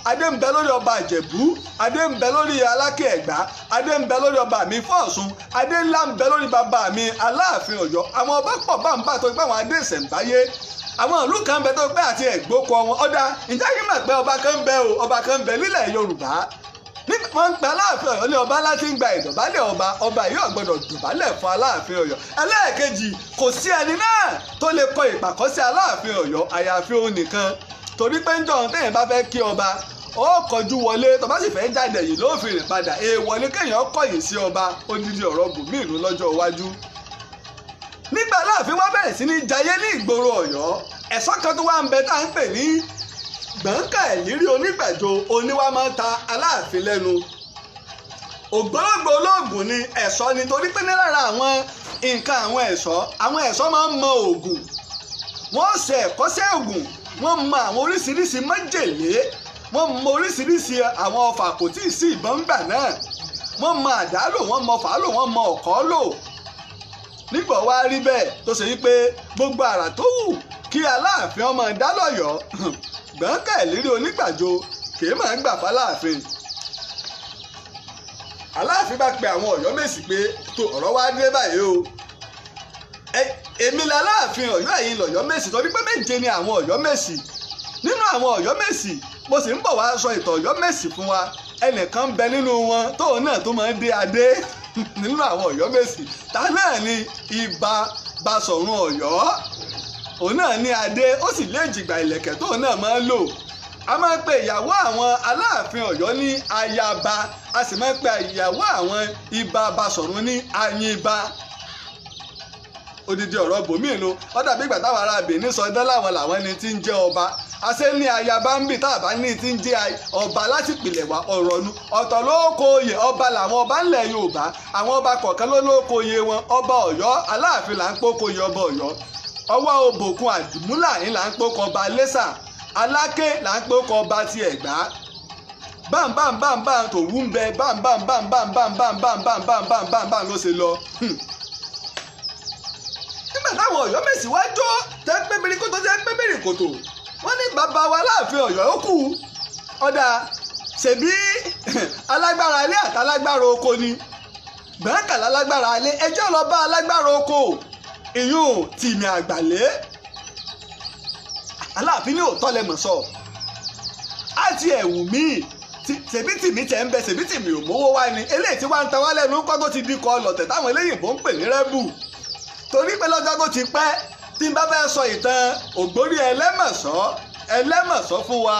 Adé ń bẹ lórí ọba Ìjẹ̀bú, adé ń bẹ lórí Aláké Ẹ̀gbá, adé ń bẹ lórí ọba mi Fọ̀ṣun, adé ńlá ń bẹ lórí bàbá mi Aláàfin Ọ̀yọ́. Àwọn ọba pọ̀ bá ń bá tó pé àwọn adé ìṣẹ̀ǹbáyé. Àwọn ìlú kan bẹ tó pé àti ẹ̀gbókọ wọn ọ̀dà ìjà yìí mọ̀ pé ọba kan bẹ nílẹ̀ Yorùbá. Wọ́n ń pa Aláàfin Ọ̀yọ́ ní ọba láti ń gba ìdọ̀bálẹ̀ ọba yìí ò gbọdọ̀ dọ̀bálẹ̀ fún Aláàfin Ọ̀yọ́. Ẹlẹ́ẹ̀kejì kò sí ẹni náà tó lè kọ ìpàkọ́ sí Aláàfin Ọ̀yọ́ àyàfi òun nìkan torí pé ń jọ téèyàn bá fẹ́ kí ọba ó kọjú wọlé tó bá sì fẹ́ jáde yìí ló fi rìn padà èèwọ̀ ni kéèyàn kọ̀yìn sí ọba odidi ọ̀rọ̀ bùnmí ìlú lọ́jọ́ iwájú. Nígbà Aláàfin wá bẹ̀rẹ̀ sí ní jayé ní ìgboro Ọ̀yọ́ ẹ̀ṣọ́ kan tó wá ń bẹ tá à ń pè ní Gbọ̀ǹkà Ẹ̀lírí Onígbàjo oníwà máa ń ta Aláàfin lẹ́nu. Ògbólógbò olóògùn ni ẹ̀ṣọ́ ni torí pé ní lára àwọn nǹkan àwọn ẹ̀ṣọ́ máa ń mọ òògùn. Wọ́n ṣe ẹ̀kọ́ṣẹ́ òògùn, wọ́n mọ àwọn oríṣiríṣi májèlé, wọ́n mọ oríṣiríṣi àwọn ọfà kò tí ì sí ìbọn gbà náà. Wọ́n mọ àdá lò, wọ́n mọ ọfà lò, wọ́n mọ ọ̀kọ́ lò. Nígbà wá rí bẹ́ẹ̀ tó ṣe wípé gbogbo àrà tó wù kí Aláàfin ọmọ dá lọ́yọ̀ọ́ Gbọ̀ǹkà Ẹ̀lírí Onígbàjo kì í máa ń gbà f'Aláàfin. Aláàfin bá pe àwọn Ọ̀yọ́ Mèsì pé tó ọ̀rọ̀ wá dé báyìí o. Èmi l'Aláàfin Ọ̀yọ́ ẹ̀yin l'Ọ̀yọ́ Mèsì torí pé méje ni àwọn Ọ̀yọ́ Mèsì. Nínú àwọn Ọ̀yọ́ Mèsì mo sì ń bọ̀ wá sọ ìtàn Ọ̀yọ́ Mèsì fún wa. Ẹnìkan bẹ nínú wọn tóun náà tó máa ń dé adé nínú àwọn Ọ̀yọ́ Mèsì. Ta náà ni Ìbà Basọ̀run Ọ̀yọ́. Òun náà ní adé ó sì lé jìgbà ìlẹ̀kẹ̀ tóun náà máa ń lò. A máa ń pe ìyàwó àwọn Aláàfin Ọ̀yọ́ ní ayaba, a sì máa ń pe ìyàwó àwọn Ìbà Basọ̀run ní ayinba. odidi ọ̀rọ̀ bòmíì nu ó dàbí ìgbà táwọn ará Benin sọ dán làwọn ẹni tí ń jẹ́ ọba àṣẹ ní ayaba ń bì táàbá ní ti ń jẹ́ ọba láti pìlẹ̀ wá ọ̀rọ̀ nu ọ̀tọ̀ lóko oyè ọba làwọn ọba ńlẹ̀ Yorùbá àwọn ọba kọ̀ọ̀kan ló lóko oyè wọn ọba Ọ̀yọ́ Aláàfin là ń pókò oyè ọba Ọ̀yọ́ ọwọ́ òbòkun àdìmúlà yìí là ń pókò ọba Iléṣà Aláké là ń pókò ọba ti Ẹ̀gbá bámbámbámbám tó wú ń bẹ bámbámbámbámbámbámbámbámbámbám ló ṣe lọ. nígbà táwọn Ọ̀yọ́ Mèsì wá jó tẹ́ pé bíríkótó tẹ́ pé bíríkótó wọ́n ní bàbá wa Láàfin Ọ̀yọ́ ó kù ọ̀dà ṣèbí alágbára ilé àti alágbára oko ni gbọ̀ǹkà lálágbára ilé ẹjọ́ lọ bá alágbára oko ìyún Tìmì Àgbàlé Aláàfin ní òótọ́ lẹ́mọ̀ sọ àti ẹ̀wù míì ṣèbí Tìmì tẹ̀ ń bẹ ṣèbí Tìmì ò mówó wá ni eléyìí tí wàá ń ta wá lẹ́nu kọ́ tó ti di kọ́ ọlọ̀tẹ̀ táwọn eléyìnbó ń pè ní rẹ́bù torí pé lọ́jọ́ tó ti pẹ́ tí n bá fẹ́ sọ ìtàn Ògbórí Ẹlẹ́mọ̀ṣọ́ fún wa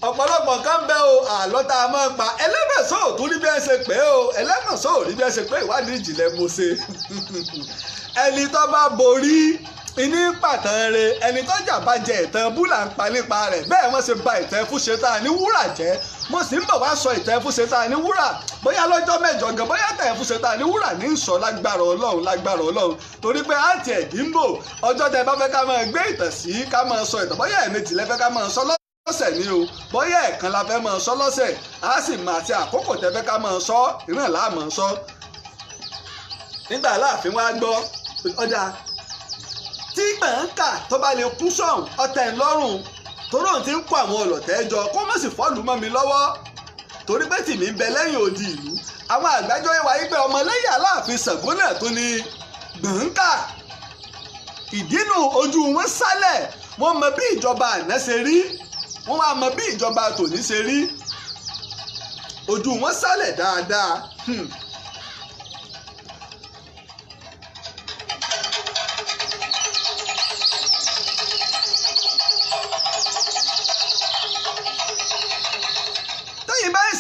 ọ̀pọ̀lọpọ̀ kan bẹ́ o àlọ́ tá a máa ń pa Ẹlẹ́mọ̀ṣọ́ ò tún rí bí ẹ ṣe pé o Ẹlẹ́mọ̀ṣọ́ ò rí bí ẹ ṣe pé ìwádìí ìjìnlẹ̀ mo ṣe ẹni tó bá borí ìní pàtàn rẹ̀ ẹni tó jà bá jẹ ìtàn búlà ń pa nípa rẹ̀ bẹ́ẹ̀ wọ́n ṣe ba ìtàn Fúnṣetán ní Wúrà jẹ́ mo sì ń bọ̀ wá sọ ìtàn Fúnṣetán ní Wúrà bóyá lọ́jọ́ mẹ́jọ gan bóyá ìtàn Fúnṣetán ní Wúrà ní sọ lágbára Ọlọ́run torí pé àti ẹ̀dínbò ọjọ́ tẹ bá fẹ́ ká máa gbé ìtàn sí ká máa sọ ìtàn bóyá ẹ̀ẹ̀mejì lẹ́fẹ́ ká máa sọ lọ́sẹ̀ ni o bóyá ẹ̀ẹ̀kan la fẹ́ máa sọ lọ́sẹ̀ á sì máa ti àkókò tẹ fẹ́ ká máa sọ ìran là máa sọ. nígbà Aláàfin wá gbọ́ ọjà tí Gbọ̀ǹkà tó bá lè kú sọ̀hún ọ̀tẹ̀ ńlọ́rùn toró ti ń kó àwọn ọlọ̀tẹ̀ jọ kó má sì fọ́ọ̀lù mọ́ mi lọ́wọ́ torí pé Tìmì ń bẹ lẹ́yìn odi ìlú àwọn àgbájọ ìwà yìí pé ọmọlẹ́yìn Aláàfin Ṣàngó náà tó ní Gbọ̀ǹkà ìdínú ojú wọn sálẹ̀ wọ́n mọ bí ìjọba àná ṣe rí wọ́n wá mọ bí ìjọba tòní ṣe rí ojú wọn sálẹ̀ dáadáa.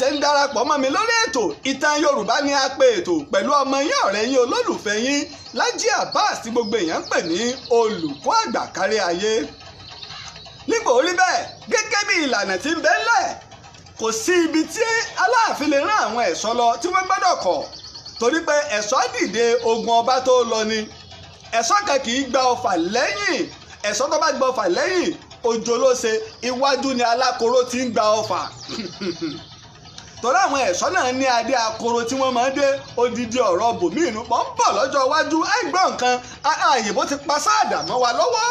ṣe ń darapọ̀ mọ́ mi lórí ètò ìtàn Yorùbá ni a pè ètò pẹ̀lú ọmọ yín ọ̀rẹ́ yín olólùfẹ́ yín Lájí Abbas tí gbogbo èèyàn ń pè ní olùkọ́ àgbà kárí ayé. nígbà orí bẹ́ẹ̀ gẹ́gẹ́ bí ìlànà tí ń bẹ ńlẹ̀ kò sí ibi tí Aláàfin lè rán àwọn ẹ̀ṣọ́ lọ tí wọ́n gbọ́dọ̀ kọ̀ torí pé ẹ̀ṣọ́ dìde ogun ọba tó lọ ni ẹ̀ṣọ́ kan kì í gba ọfà lẹ́yìn ẹ̀ṣọ́ tó bá gba ọfà lẹ́yìn òjò ló ṣe iwájú ni alákòóró ti ń gba ọfà torí àwọn ẹ̀ṣọ́ náà ní adé akoro tí wọ́n máa ń dé odidi ọ̀rọ̀ bòmí inú pọ̀ ń bọ̀ lọ́jọ́ iwájú àìgbọ́n nǹkan àyèbó ti pa sáàdà mọ́ wa lọ́wọ́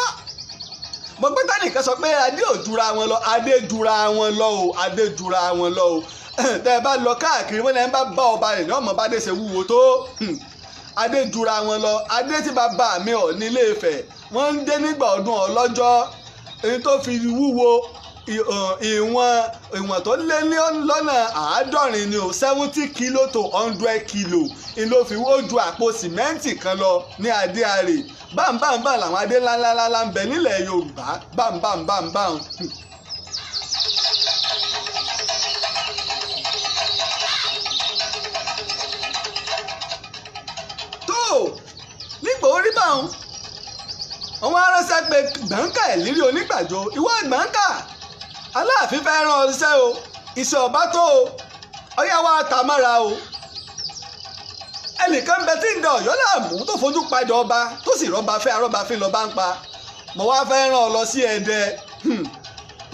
mo gbé tánìkan sọ pé adé ò jura wọn lọ adé jura wọn lọ o adé jura wọn lọ o tẹ́ ẹ bá lọ káàkiri wọn lẹ́yìn bá ọba rẹ̀ ní ọmọ bá dé ṣe wúwo tó adé jura wọn lọ adé tí bàbá mi ọ̀ nílé Ifẹ̀ wọ́n ń dé nígbà ọdún Ọlọ́jọ́ èyí tó fi wúwo ìwọ̀n tó lé ní lọ́nà 70 ni o 70 kilo to 100 kilo ló fi ó ju àpò sìmẹ́ǹtì kan lọ ní adé àrè bámbámbá làwọn adé ńláńláńlá ń bẹ nílẹ̀ Yorùbá bámbámbámbá. tó nígbà orí báwọn àwọn aránṣẹ́ pé Gbọ̀ǹkà Ìlérí Onígbàjọ ìwọ Gbọ̀ǹkà Aláàfin fẹ́ rán ọ ṣiṣẹ́ o iṣẹ́ ọba tó o ọyá wa ta mọ́ra o ẹnìkan bẹ tí ń da Ọ̀yọ́ láàmú tó fojú padà ọba tó sì rọ́ba fẹ́ arọ́bafín lọ́ba ń pa mo wá fẹ́ rán ọ lọ sí Ẹdẹ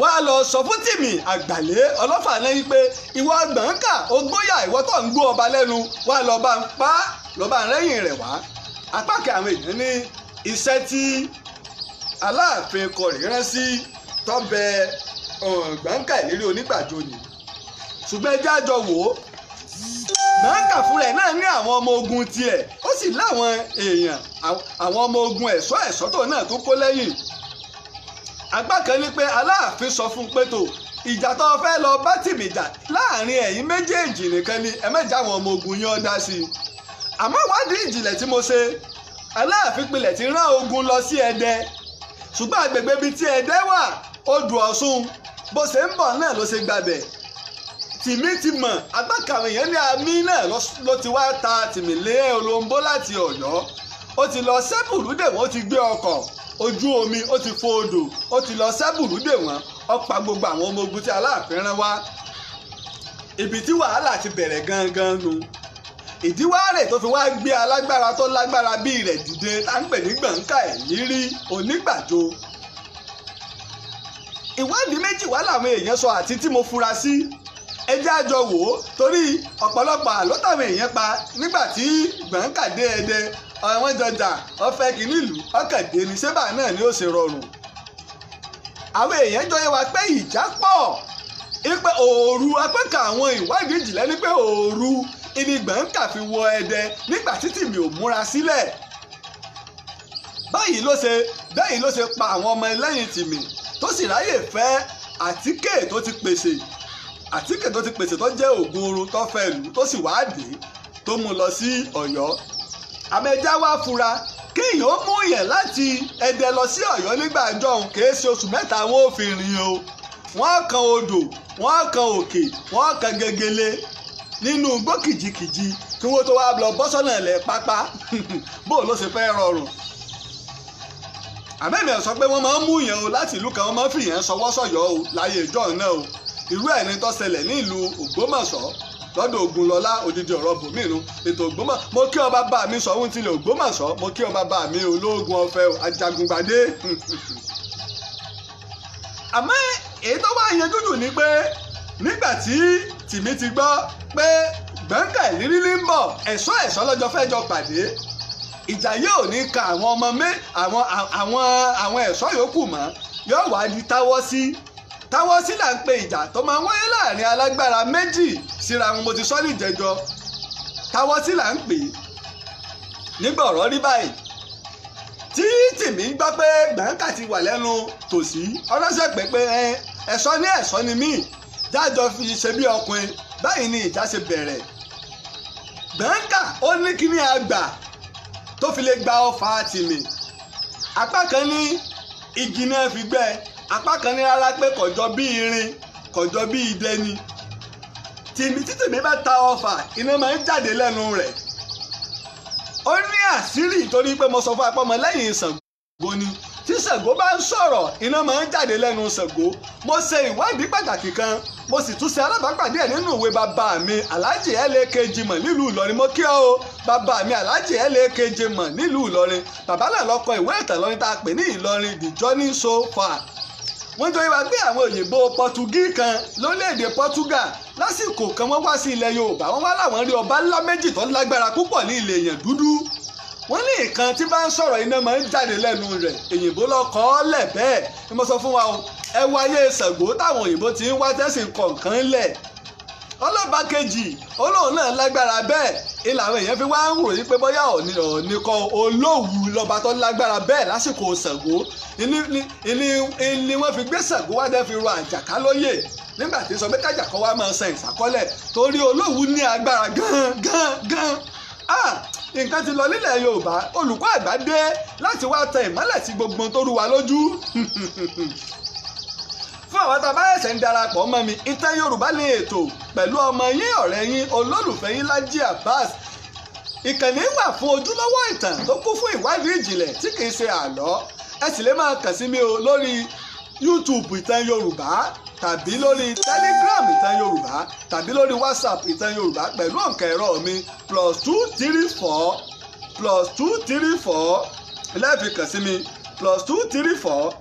wá lọ sọ fún Tìmì Àgbàlé Ọlọ́fà náà yí pé ìwọ Gbọ̀ǹkà ogbóyà ìwọ tó ń gbó ọba lẹ́nu wá lọ́ba ń pa lọ́ba ń rẹ́yìn rẹ̀ wá apá kẹ àwọn èèyàn ní iṣẹ́ tí Aláàfin kọ rírán sí tọ́bẹ̀ Gbọ̀ǹkà Ìlérí Onígbàjọ ni ṣùgbọ́n ẹjẹ́ àjọ wò ó Gbọ̀ǹkà fúnra ẹ̀ náà ní àwọn ọmọ ogun tiẹ̀ ó sì láwọn èèyàn àwọn ọmọ ogun ẹ̀ṣọ́ tó náà tó kó lẹ́yìn àgbà kan ní pé Aláàfin sọ fún pé tó ìjà tó fẹ́ lọ bá Tìmì jà láàrin ẹ̀yin méjèèjì nìkan ni ẹ mẹ́jà àwọn ọmọ ogun yín ọ́ dá sí i àmọ́ ìwádìí ìjìnlẹ̀ tí mo ṣe Aláàfin pilẹ̀ ti rán ogun lọ sí Ẹdẹ ṣùgbọ́n àgbègbè bíi tí Ẹdẹ wà odò Ọ̀ṣun bó ṣe ń bọ̀ náà ló ṣe gbàbẹ̀ Tìmì ti mọ̀ agbákàwé yẹn ní àmì náà ló ti wá ta Tìmì lé olóńbó láti Ọ̀yọ́ ó ti lọ sẹ́bùrúdè wọ́n, ó ti gbé ọkọ̀ ojú omi, ó ti fo odò, ó ti lọ sẹ́bùrúdè wọ́n, ó pa gbogbo àwọn ọmọ ogun tí Aláàfin rán wá. Ibi tí wàhálà ti bẹ̀rẹ̀ gangan nu. Ìdíwárè tó fi wá gbé alágbára tó lágbára bíi rẹ̀ dìde tá ń pè ní Gbọ̀ǹkà Ìlírí Onígbàjo. Ìwádìí méjì wá làwọn èèyàn sọ àti tí mo fura sí. Ẹ jẹ́ àjọ wò ó torí ọ̀pọ̀lọpọ̀ àlọ́ táwọn èèyàn pa nígbà tí Gbọ̀ǹkà dé Ẹdẹ, àwọn jọjà ọ̀fẹ́ kìíní ìlú ọ̀kàdé ní sébà náà ni ó ṣe rọrùn. Àwọn èèyàn jọ yẹ wá pé ìjà pọ̀, ipe òòru apẹ́ka àwọn ìwádìí ìjìnlẹ̀ ní pé òòru ìní Gbọ̀ǹkà fi wọ Ẹdẹ nígbà tí Tìmì ò múra sílẹ̀. Báyìí ló ṣe pa àwọn ọmọ ẹlẹ́yìn Tìmì tó sì ráyè fẹ́ àtíkè tó ti pèsè tó jẹ́ oògùn oorun tó fẹ́ lù tó sì wáá dé tó mú lọ sí Ọ̀yọ́. Àmẹ́já wá fura kéèyàn ó mú yẹn láti Ẹdẹ lọ sí Ọ̀yọ́ nígbà jọ̀hún kìí ṣe oṣù mẹ́ta wọn ò fi rìn o. Wọ́n kan odò, wọ́n kan òkè, wọ́n kan gegele nínú igbó kìjikìji kí wọ́n tó wá lọ bọ́sọ̀nà ilẹ̀ pápá. Bó ló ṣe fẹ́ rọrùn. Àmẹ́mi ẹ̀ sọ pé wọ́n máa ń mú yẹn o láti ìlú kan, wọ́n máa ń fi yẹn sọwọ́ sọ̀yọ́ o láyé ìjọ náà o. Irú ẹ̀ ní tó ṣẹlẹ̀ ní ìlú Ògbómọ̀ṣọ́ lọ́dọ̀ Ògúnlọlá odidi ọ̀rọ̀ bòmíràn ètò Ògbómọ̀. Mo kí ọ bàbá mi Ṣọ̀ún tilẹ̀ Ògbómọ̀ṣọ́, mo kí ọ bàbá mi ológun ọ̀fẹ́ Ajagungbadé. Àmọ́ èyí tó wá yẹn dúdú ni pé nígbà tí Tìmì ti gbọ́ pé Gbọ̀ǹkà Ìlírí ń bọ̀, ẹ̀ṣọ́ lọ́jọ́ fẹ́ jọ pàdé. Ìjà yóò ní ka àwọn ọmọ àwọn ẹ̀ṣọ́ yòókù mọ́, yóò wá di táwọ́ sí là ń pe ìjà tó máa ń wáyé láàrin alágbára méjì síra wọn. Mo ti sọ ní ìjẹjọ, táwọ́ sí là ń pè é. Nígbà ọ̀rọ̀ rí báyìí tí Tìmì gbọ́ pé Gbọ̀ǹkà ti wà lẹ́nu tòsí, ọlọ́sẹ̀ pé ẹ̀ṣọ́ ni mí, jájọ fi ṣe bí ọkùnrin. Báyìí ni ìjà ṣe bẹ̀rẹ̀. Gbọ̀ǹkà ó ní kíní àgbà tó fi lè gba ọfà Tìmì. Apá kan ní igi náà fi gbẹ́, apá kan ní rárá pé kọjọ bí irin, kọjọ bí idẹ ni. Tìmì tí Tìmì bá ta ọfà, iná máa ń jáde lẹ́nu rẹ̀. Ó ní àṣírí torí pé mo sọ fún apá ọmọ lẹ́yìn Ṣàngó ni. Tí Ṣàngó bá ń sọ̀rọ̀, iná máa ń jáde lẹ́nu Ṣàngó. Mo ṣe ìwádìí pàtàkì kan, mo sì tún ṣe alábàápàdé ẹ̀ nínú ìwé bàbá mi Alhaji L.A.K. Jimoh nílùú Ìlọrin. Mo kí ọ o bàbá mi Alhaji L.A.K. Jimoh nílùú Ìlọrin. Bàbá náà ló kọ ìwé ìtàn Ìlọrin tá a pè ní Ìlọrin The Journey So Far. Wọ́n jọ ìwà gbé àwọn òyìnbó Pọ́tugí kan lórílẹ̀‐èdè Portugal lásìkò kan wọ́n wá sí ilẹ̀ Yorùbá. Wọ́n wá láwọn rí ọba ńlá méjì tó lágbára púpọ̀ ní ilẹ̀ èèyàn dúdú. Wọ́n ní ìkan tí bá ń sọ̀rọ̀ iná máa ń jáde lẹ́nu rẹ̀. Òyìnbó ló kọ ọ́ lẹ̀ bẹ́ẹ̀ ni mo sọ fún wa o. Ẹ wáyé Ṣàngó táwọn òyìnbó ti ń wá tẹ́sí kọ̀ọ̀kan lẹ̀. Ọlọ́ba kejì olóhùn náà lágbára bẹ́ẹ̀ ilà àwọn èèyàn fi wá ń ròyìn pé bóyá Ọ̀ọ̀ni kan Olówu lọ́ba tó lágbára bẹ́ẹ̀ lásìkò Ṣàngó. Ni wọ́n fi gbé Ṣàngó wá dẹ́ fi ro Àjàká lóyè nígbà tí sọ pé kájàkọ́ wa máa san ìsàkọ́lẹ̀ torí Olówu ní agbára gan. Nǹkan ti lọ nílẹ̀ Yorùbá, olùkọ́ àgbà dé láti wá tẹ ìmọ́lẹ̀ sí gbogbo tó rú wa lójú. Fún àwọn tá a bá ẹ̀sẹ̀ ń darapọ̀ mọ́ mi, Ìtàn Yorùbá ní ètò pẹ̀lú ọmọ yín ọ̀rẹ́ yín olólùfẹ́ yín Lájí Abbas. Ìkànnì wà fún ojúlówó ìtàn tó kún fún ìwádìí ìjìnlẹ̀ tí kìí ṣe àlọ́. Ẹ sì lè máa kàn sí mi o lórí YouTube Ìtàn Yorùbá tàbí lórí Telegram Ìtàn Yorùbá tàbí lórí WhatsApp Ìtàn Yorùbá pẹ̀lú òǹkà ẹ̀rọ mi +234 lẹ́ẹ̀fi kàn sí mi +234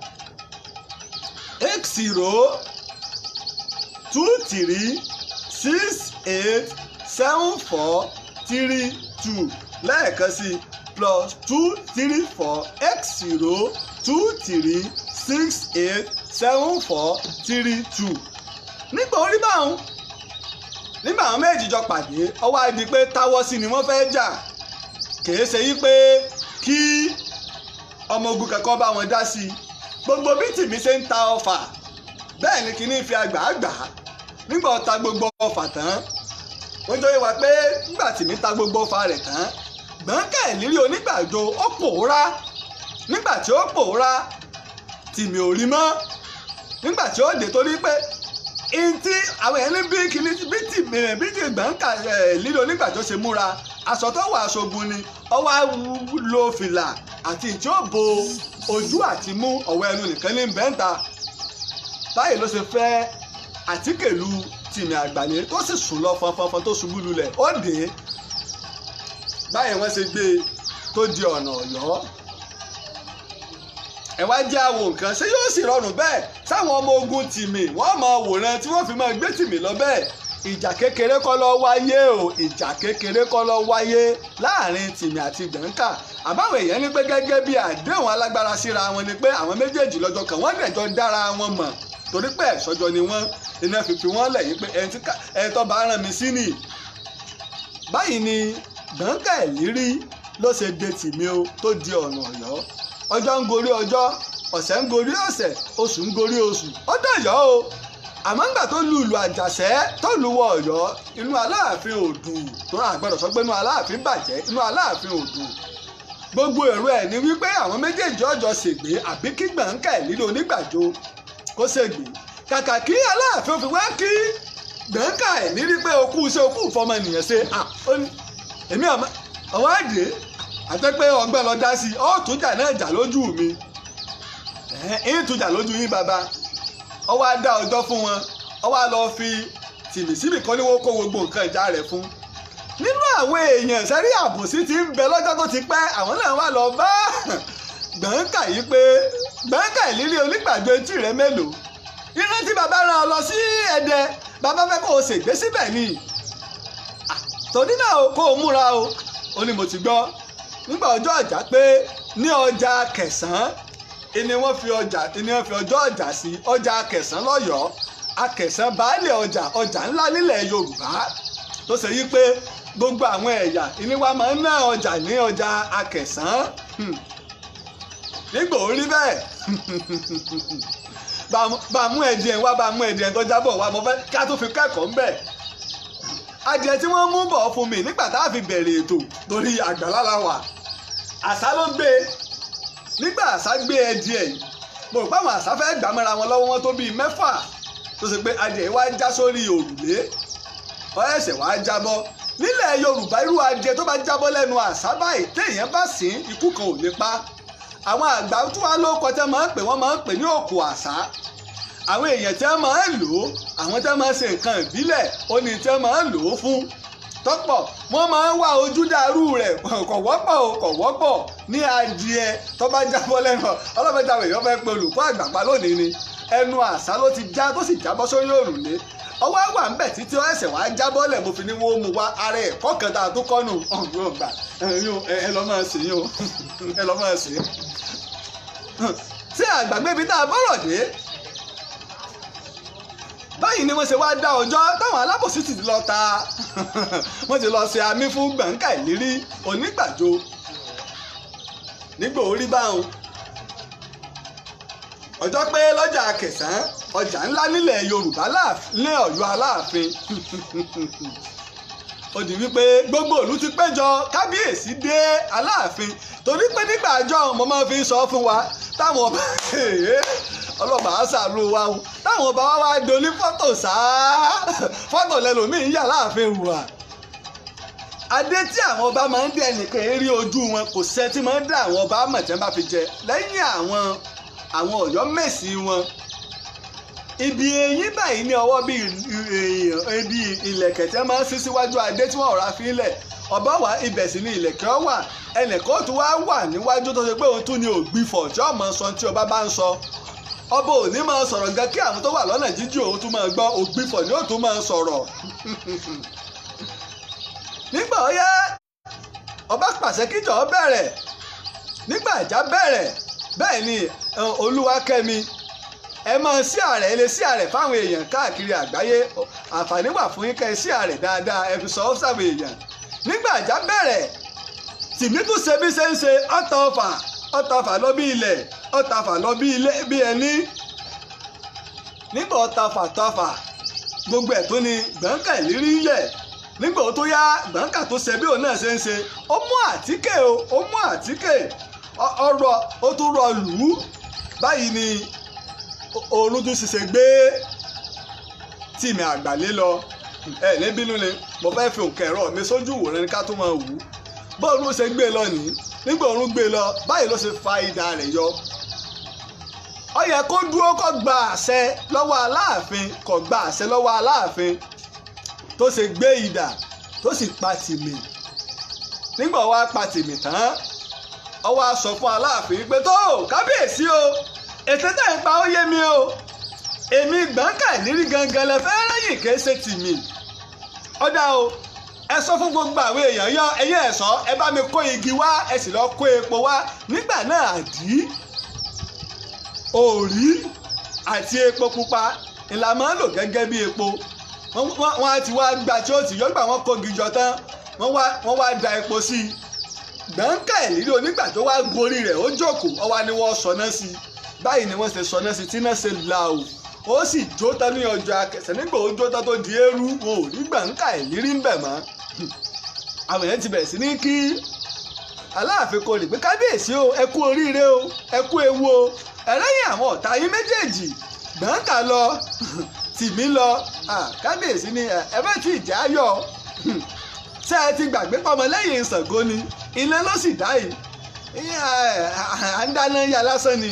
8023687432 lẹ́ẹ̀kan sí +234 8023687432. Nígbà orí báwọn nígbà àwọn méjì jọ pàdé ọwọ́ àìdí pé táwọ́ sí ni wọ́n fẹ́ jà kìí ṣe yí pé kí ọmọ ogun kankan bá wọn dá sí i. Gbogbo bí Tìmì ṣe ń ta ọfà bẹ́ẹ̀ ni kìíní fi àgbà nígbà ó ta gbogbo ọfà tán. Wọ́n jọ yé wa pé nígbà Tìmì ta gbogbo ọfà rẹ̀ tán, Gbọ̀ǹkà Ìlírí Onígbàjo ó pòórá. Nígbà tí ó pòórá, Tìmì ò rí mọ́. Nígbà tí ó dé torí pé ntí àwọn ẹni bí Gbọ̀ǹkà Ìlírí Onígbàjo ṣe múra aṣọ tó wà aṣogun ni ó wá lo fìlà àti tí ó bo ojú àti mú ọ̀wọ́ ẹnu nìkan ní bẹ́ńtà báyìí ló ṣe fẹ́ àtíkè lu Tìmì Àgbàlé tó sì sùn lọ fọnfọnfọn tó ṣubú lulẹ̀ ó dé báyìí wọ́n ṣe gbé e tó di ọ̀nà Ọ̀yọ́ ẹ wá jẹ́ àwò nǹkan ṣé yóò sì rọrùn bẹ́ẹ̀ sáwọn ọmọ ogun Tìmì wọ́n máa wòran tí wọ́n fi máa gbé Tìmì lọ bẹ́ẹ̀ ìjà kékeré kọ́ ló wáyé o ìjà kékeré kọ́ ló wáyé láàrin Tìmì àti Gbọ̀ǹkà àbáwọn èèyàn ní pé gẹ́gẹ́ bí àdéhùn alágbára síra wọn ni pé àwọn méjèèjì lọ́jọ́ kan wọ́n dẹ̀jọ́ dára wọn mọ̀ torí pé ẹ̀ṣọ́jọ́ ni wọ́n iná fífi wọ́n lẹ̀ yìí pé ẹni tó bá rán mi sí nì. báyìí ni Gbọ̀ǹkà Ìlírí ló ṣe de Tìmì o tó di ọ̀nà Ọ̀yọ́ ọjọ́ ń gorí ọjọ́ ọ̀sẹ̀ ń gorí ọ̀sẹ̀ oṣù ń gorí oṣù ó dọ̀yọ́ o àmọ́ ńgbà tó lu ìlú Àjàṣẹ́ tó lu wọ Ọ̀yọ́ inú Aláàfin ò dùn tó rà gbọ́dọ̀ sọ pé inú Aláàfin bàjẹ́ inú Aláàfin ò dùn gbogbo èrò ẹ̀ ní wípé àwọn méjèèjì ọjọ́ ṣègbè àbí kí Gbọ̀ǹkà Ìlírí Onígbàjọ kó ṣègbè kàkà kí Aláàfin ó fi wá kí Gbọ̀ǹkà Ìlírí pé okú iṣẹ́ okú ìfọmọnìyàn ṣe èmi ọ̀wọ́ àdé àti pé ọgbẹ́ lọ dá sí ọ́ túnjà náà jà lójú mi ìtújà lójú yín bàbá ọ wá dá ọjọ́ fún wọn ọ wá lọ fi Tìmì síbì kan ní wọ́n kó gbogbo nǹkan ìjà rẹ̀ fún nínú àwọn èèyàn sẹ́rí àbòsí ti ń bẹ lọ́jọ́ tó ti pẹ́ àwọn náà wá lọ bá Gbọ̀ǹkà yìí pé Gbọ̀ǹkà Ìlírí Onígbàjọ etí rẹ̀ mélòó iná tí bàbá rán ọ lọ sí Ẹdẹ bàbá fẹ́ kó o ṣègbé síbẹ̀ ni tòní náà kó o múra o ó ní mo ti gbọ́ nígbà ọjọ́ ọjà pé ní ọjà Akẹ̀sán ni wọ́n fi ọjọ́ ọjà sí ọjà Akẹ̀sán lọ́yọ̀ọ́ Akẹ̀sán baálé ọjà ńlá nílẹ̀ Yorùbá tó ṣe yí pé gbogbo àwọn ẹ̀yà ìní wa máa ń ná ọjà ní ọjà Akẹ̀sán nígbà orí bẹ́ẹ̀ bá mú ẹ̀dìẹ̀ wá bá mú ẹ̀dìẹ̀ tó jábọ̀ wá mo fẹ́ ká tó fi kẹ́kọ̀ọ́ ńbẹ̀ adìẹ tí wọ́n mú bọ̀ fún mi nígbà tá a fi bẹ̀rẹ̀ ètò torí àgbàlá la wà àṣà ló gbé nígbà àṣà gbé ẹdìẹ yìí mo rò pé àwọn àṣà fẹ́ gbà mọ́ra wọn lọ́wọ́ wọn tó bíi 6 tó ṣe pé adìẹ wá já sórí òrùlé ọ̀ẹ́sẹ̀ wá jábọ́ nílẹ̀ Yorùbá irú adìẹ tó bá jábọ́ lẹ́nu àṣà báyìí téèyàn bá sìn ikú kan ò lè pa àwọn àgbà tó wá lóko tẹ́ máa ń pè wọ́n máa ń pè ní òkú àṣà àwọn èèyàn tí wọ́n máa ń lò ó àwọn tí wọ́n máa ń ṣe nǹkan ìbílẹ̀ ó ní tí wọ́n máa ń lò ó fún tọ́pọ̀ wọ́n máa ń wá ojú dàrú rẹ̀ kò wọ́pọ̀ ní adìẹ tó bá jábọ́ lẹ́nu ọlọ́mọdé àwọn èèyàn fẹ́ pe olùkọ́ àgbàpá lónìí ni ẹnu àṣà ló ti já tó sì jábọ́ sórí òrùlé ọwọ́ wà ń bẹ̀ títí ẹsẹ̀ wàá jábọ́ lẹ̀ mo fi ní wọ́n mu wá ara ẹ̀kọ́ kan tá a tó kọ́nù ọ̀gbọ́n gbà ẹ lọ́ máa sìn yín o ẹ lọ́ máa sìn yín. ṣé àgbàgbé ibi tá a bọ́rọ̀ dé báyìí ni wọ́n ṣe wá dá ọjọ́ táwọn alábòsí ti lọ ta wọ́n ti lọ ṣe àmì fún Gbọ̀ǹkà Ìlírí Onígbàjọ nígbà orí báwọn ọjọ́ pé lọ́jà Akẹ̀sán ọjà ńlá nílẹ̀ Yorùbá ní Ọ̀yọ́ Aláàfin ó di wípé gbogbo ìlú ti péjọ kábíyèsí dé Aláàfin torí pé nígbà àjọ mo máa fi sọ fún wa táwọn ọba ọlọ́pàá àṣàlù wa o táwọn ọba wa wá dolí fọ́tò sáá fọ́tò lẹ́lòmíín yà láàfin hùwà adé tí àwọn ọba máa ń dé ẹnìkan eré ojú wọn kò sẹ́ tí máa ń dá àwọn ọba mọ̀tẹ́ bá fi jẹ lẹ́yìn àwọn Ọ̀yọ́ Mèsì wọn ibi eyín báyìí ní ọwọ́ ibi ìlẹ̀kẹ̀ tí wọ́n máa ń sí síwájú adé tí wọ́n rà fílẹ̀ ọba wà ibẹ̀ sí ní ìlẹ̀kẹ̀ ọ wà ẹnìkan tó wá wà níwájú tó ṣe pé òun tún ní ògbìfọ̀ tí ọmọ sọ tí ọba bá ń sọ ọba ò ní máa sọ̀rọ̀ gan kí àwọn tó wà lọ́nà jíjìn òun tún máa gbọ́ ògbìfọ̀ ni ó tún máa sọ̀rọ̀ nígbà ó yá ọba pàṣẹ kíjọ bẹ̀rẹ̀ nígbà ìjà bẹ̀rẹ̀ bẹ́ẹ̀ ni Olúwakẹ́mi ẹ máa sí ààrẹ ilé sí ààrẹ fáwọn èèyàn káàkiri àgbáyé àǹfààní wà fún yín kẹ́ ẹ sí ààrẹ dáadáa ẹ fi sọ ọ́ sáwọn èèyàn nígbà ìjà bẹ̀rẹ̀ Tìmì tún ṣe bí ṣe ń ṣe ọ̀tọ̀fà lọ bí ilẹ̀ ọ̀tọ̀fà lọ bí ilé bí ẹni nígbà ọ̀tọ̀fà gbogbo ẹ̀ tó ní Gbọ̀ǹkà Ìlírí yẹ̀ nígbà tó yá Gbọ̀ǹkà tó ṣe bí òun náà ṣe ń ṣe ó mú àtíkè ọ̀rọ̀ ó tún rọ lù ú báyìí ni oorun tún ṣiṣẹ́ gbé Tìmì Àgbàlé lọ ẹ ní bínú ni mo fẹ́ fi òǹkà ẹ̀rọ mi sójú ìwòran ní ká tó máa wù ú bọ́ọ̀lù ló ṣe gbé lọ nìyí nígbà òun gbé lọ báyìí ló ṣe fa idà rẹ̀ yọ ó yẹ kó dúró kó gba àṣẹ lọ́wọ́ Aláàfin kó gba àṣẹ lọ́wọ́ Aláàfin tó ṣe gbé idà tó sì pa Tìmì nígbà wá pa Tìmì tán ó wá sọ fún Aláàfin pé tó kábíyèsí o ètò tẹ̀ ń pa ó yé mi o èmi Gbọ̀ǹkàìlérí gangan lẹ fẹ́ rẹ́yìn kìí ṣe Tìmì ọ̀dà o ẹ sọ fún gbogbo àwọn èèyàn yọ ẹyẹ ẹ̀sọ́ ẹ bá mi kó igi wá ẹ sì lọ kó epo wá nígbà náà àdí òrí àti epo pupa ìlà máa ń lò gẹ́gẹ́ bí epo wọ́n á ti wá gbà tí ó ti yọ gbà wọ́n kó igi jọ tán wọ́n wá da epo sí i Gbọ̀ǹkàìlérí onígbà tó wá gorí rẹ̀ ó jókòó ó wá ní wọ́n sọná sí i báyìí ni wọ́n ṣe sọná sí i tí náà ṣe la o ó sì jó tán ní ọjọ́ Akẹ̀sán nígbà ó jó tán tó di eérú wọn ò rí Gbọ̀ǹkàìlérí ń bẹ̀ mọ́ àwọn èèyàn ti bẹ̀rẹ̀ sí ní kí Aláàfin kò rí pé kábíyèsí o ẹ kú oríire o ẹ kú ewu o ẹlẹ́yìn àwọn ọ̀tá yín méjèèjì Gbọ̀ǹkà lọ Tìmì lọ kábíyèsí ni ẹ bá ti ìjà ayọ̀ ṣé ẹ ti gbàgbé pọmọ lẹ́yìn Ṣàngó ni iná ló sì dá yìí à ń dáná yá lásán ni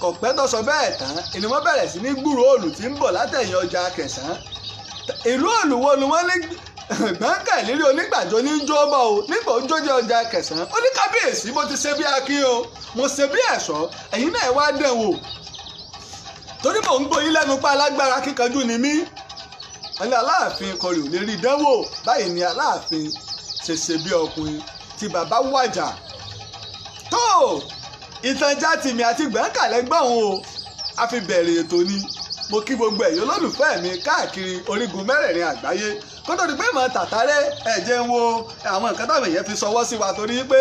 kọ̀pẹ́ tó sọ bẹ́ẹ̀ tán ni wọ́n bẹ̀rẹ̀ sí ní gbúròó òòlù tí ń bọ̀ látẹ̀yìn ọjà Akẹ̀sán ìlú òòlù wo ni wọ́n ní Gbọ̀ǹkàìlérí onígbàjọ ní jóbọ̀ o nígbà ó jójẹ́ ọjà Akẹ̀sán ó ní kábíyèsí mo ti ṣe bí akin o mo ṣe bí ẹ̀ṣọ́ ẹ̀yin náà wá dẹ̀ wò torí mò ń gbóyin lẹ́nu pa alágbára kíkanjú ni mí ẹni Aláàfin kọrì ò lè rí dánwò báyìí ni Aláàfin ṣe bí ọkùnrin tí bàbá wàjà tó ìtànjá Tìmì àti Gbọ̀ǹkàìlérí gbọ́n o a fi bẹ̀rẹ̀ ètò ni mo kí gbogbo ẹ̀yin olólùfẹ́ mi káàkiri orígun mẹ́rẹ̀ẹ̀rin àgbáyé kó tó di pé mọ̀ tàtàrẹ́ ẹ̀jẹ̀ ń wo àwọn nǹkan táwọn èèyàn fi ṣọwọ́ sí wa torí pé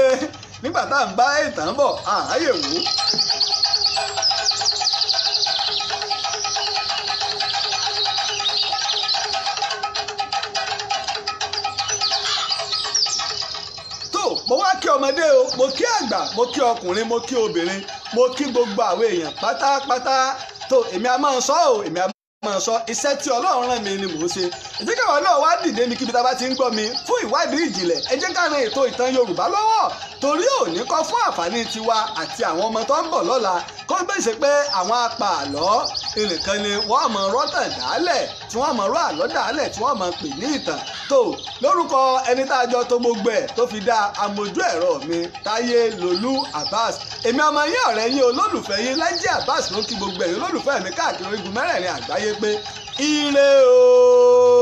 nígbà tá à ń bá ìtàn bọ̀ àáyè wò ó. mo wá kí ọmọdé o mo kí àgbà mo kí ọkùnrin mo kí obìnrin mo kí gbogbo àwọn èèyàn pátápátá tó èmi a máa sọ o èmi a máa sọ iṣẹ́ tí Ọlọ́run rán mi ni mò ń ṣe ẹ jẹ́ káwọn náà wá dìde ní kíbi tá a bá ti ń gbọ́ mi fún ìwádìí ìjìnlẹ̀ ẹ jẹ́ ká ran ètò ìtàn Yorùbá lọ́wọ́ torí òní kọ́ fún àǹfààní tiwa àti àwọn ọmọ tó ń bọ̀ lọ́la kó gbèsè pé àwọn apá àlọ́ nìkan ni wọ́n mọ̀ rọ́tàn dálẹ̀ tí wọ́n mọ̀ rọ́ àlọ́ dálẹ̀ tí wọ́n mọ̀ pè ní ìtàn tó lórúkọ ẹni tá a jọ tó gbogbo ẹ̀ tó fi dá amójú ẹ̀rọ mi Táyé Lolú Abbas èmi ọmọ yín ọ̀rẹ́ yín olólùfẹ́ yín Lájí Abbas ló kí gbogbo ẹ̀yin olólùfẹ́ mi káàkiri orígun mẹ́rẹ̀ẹ̀rin àgbáyé pé ire o.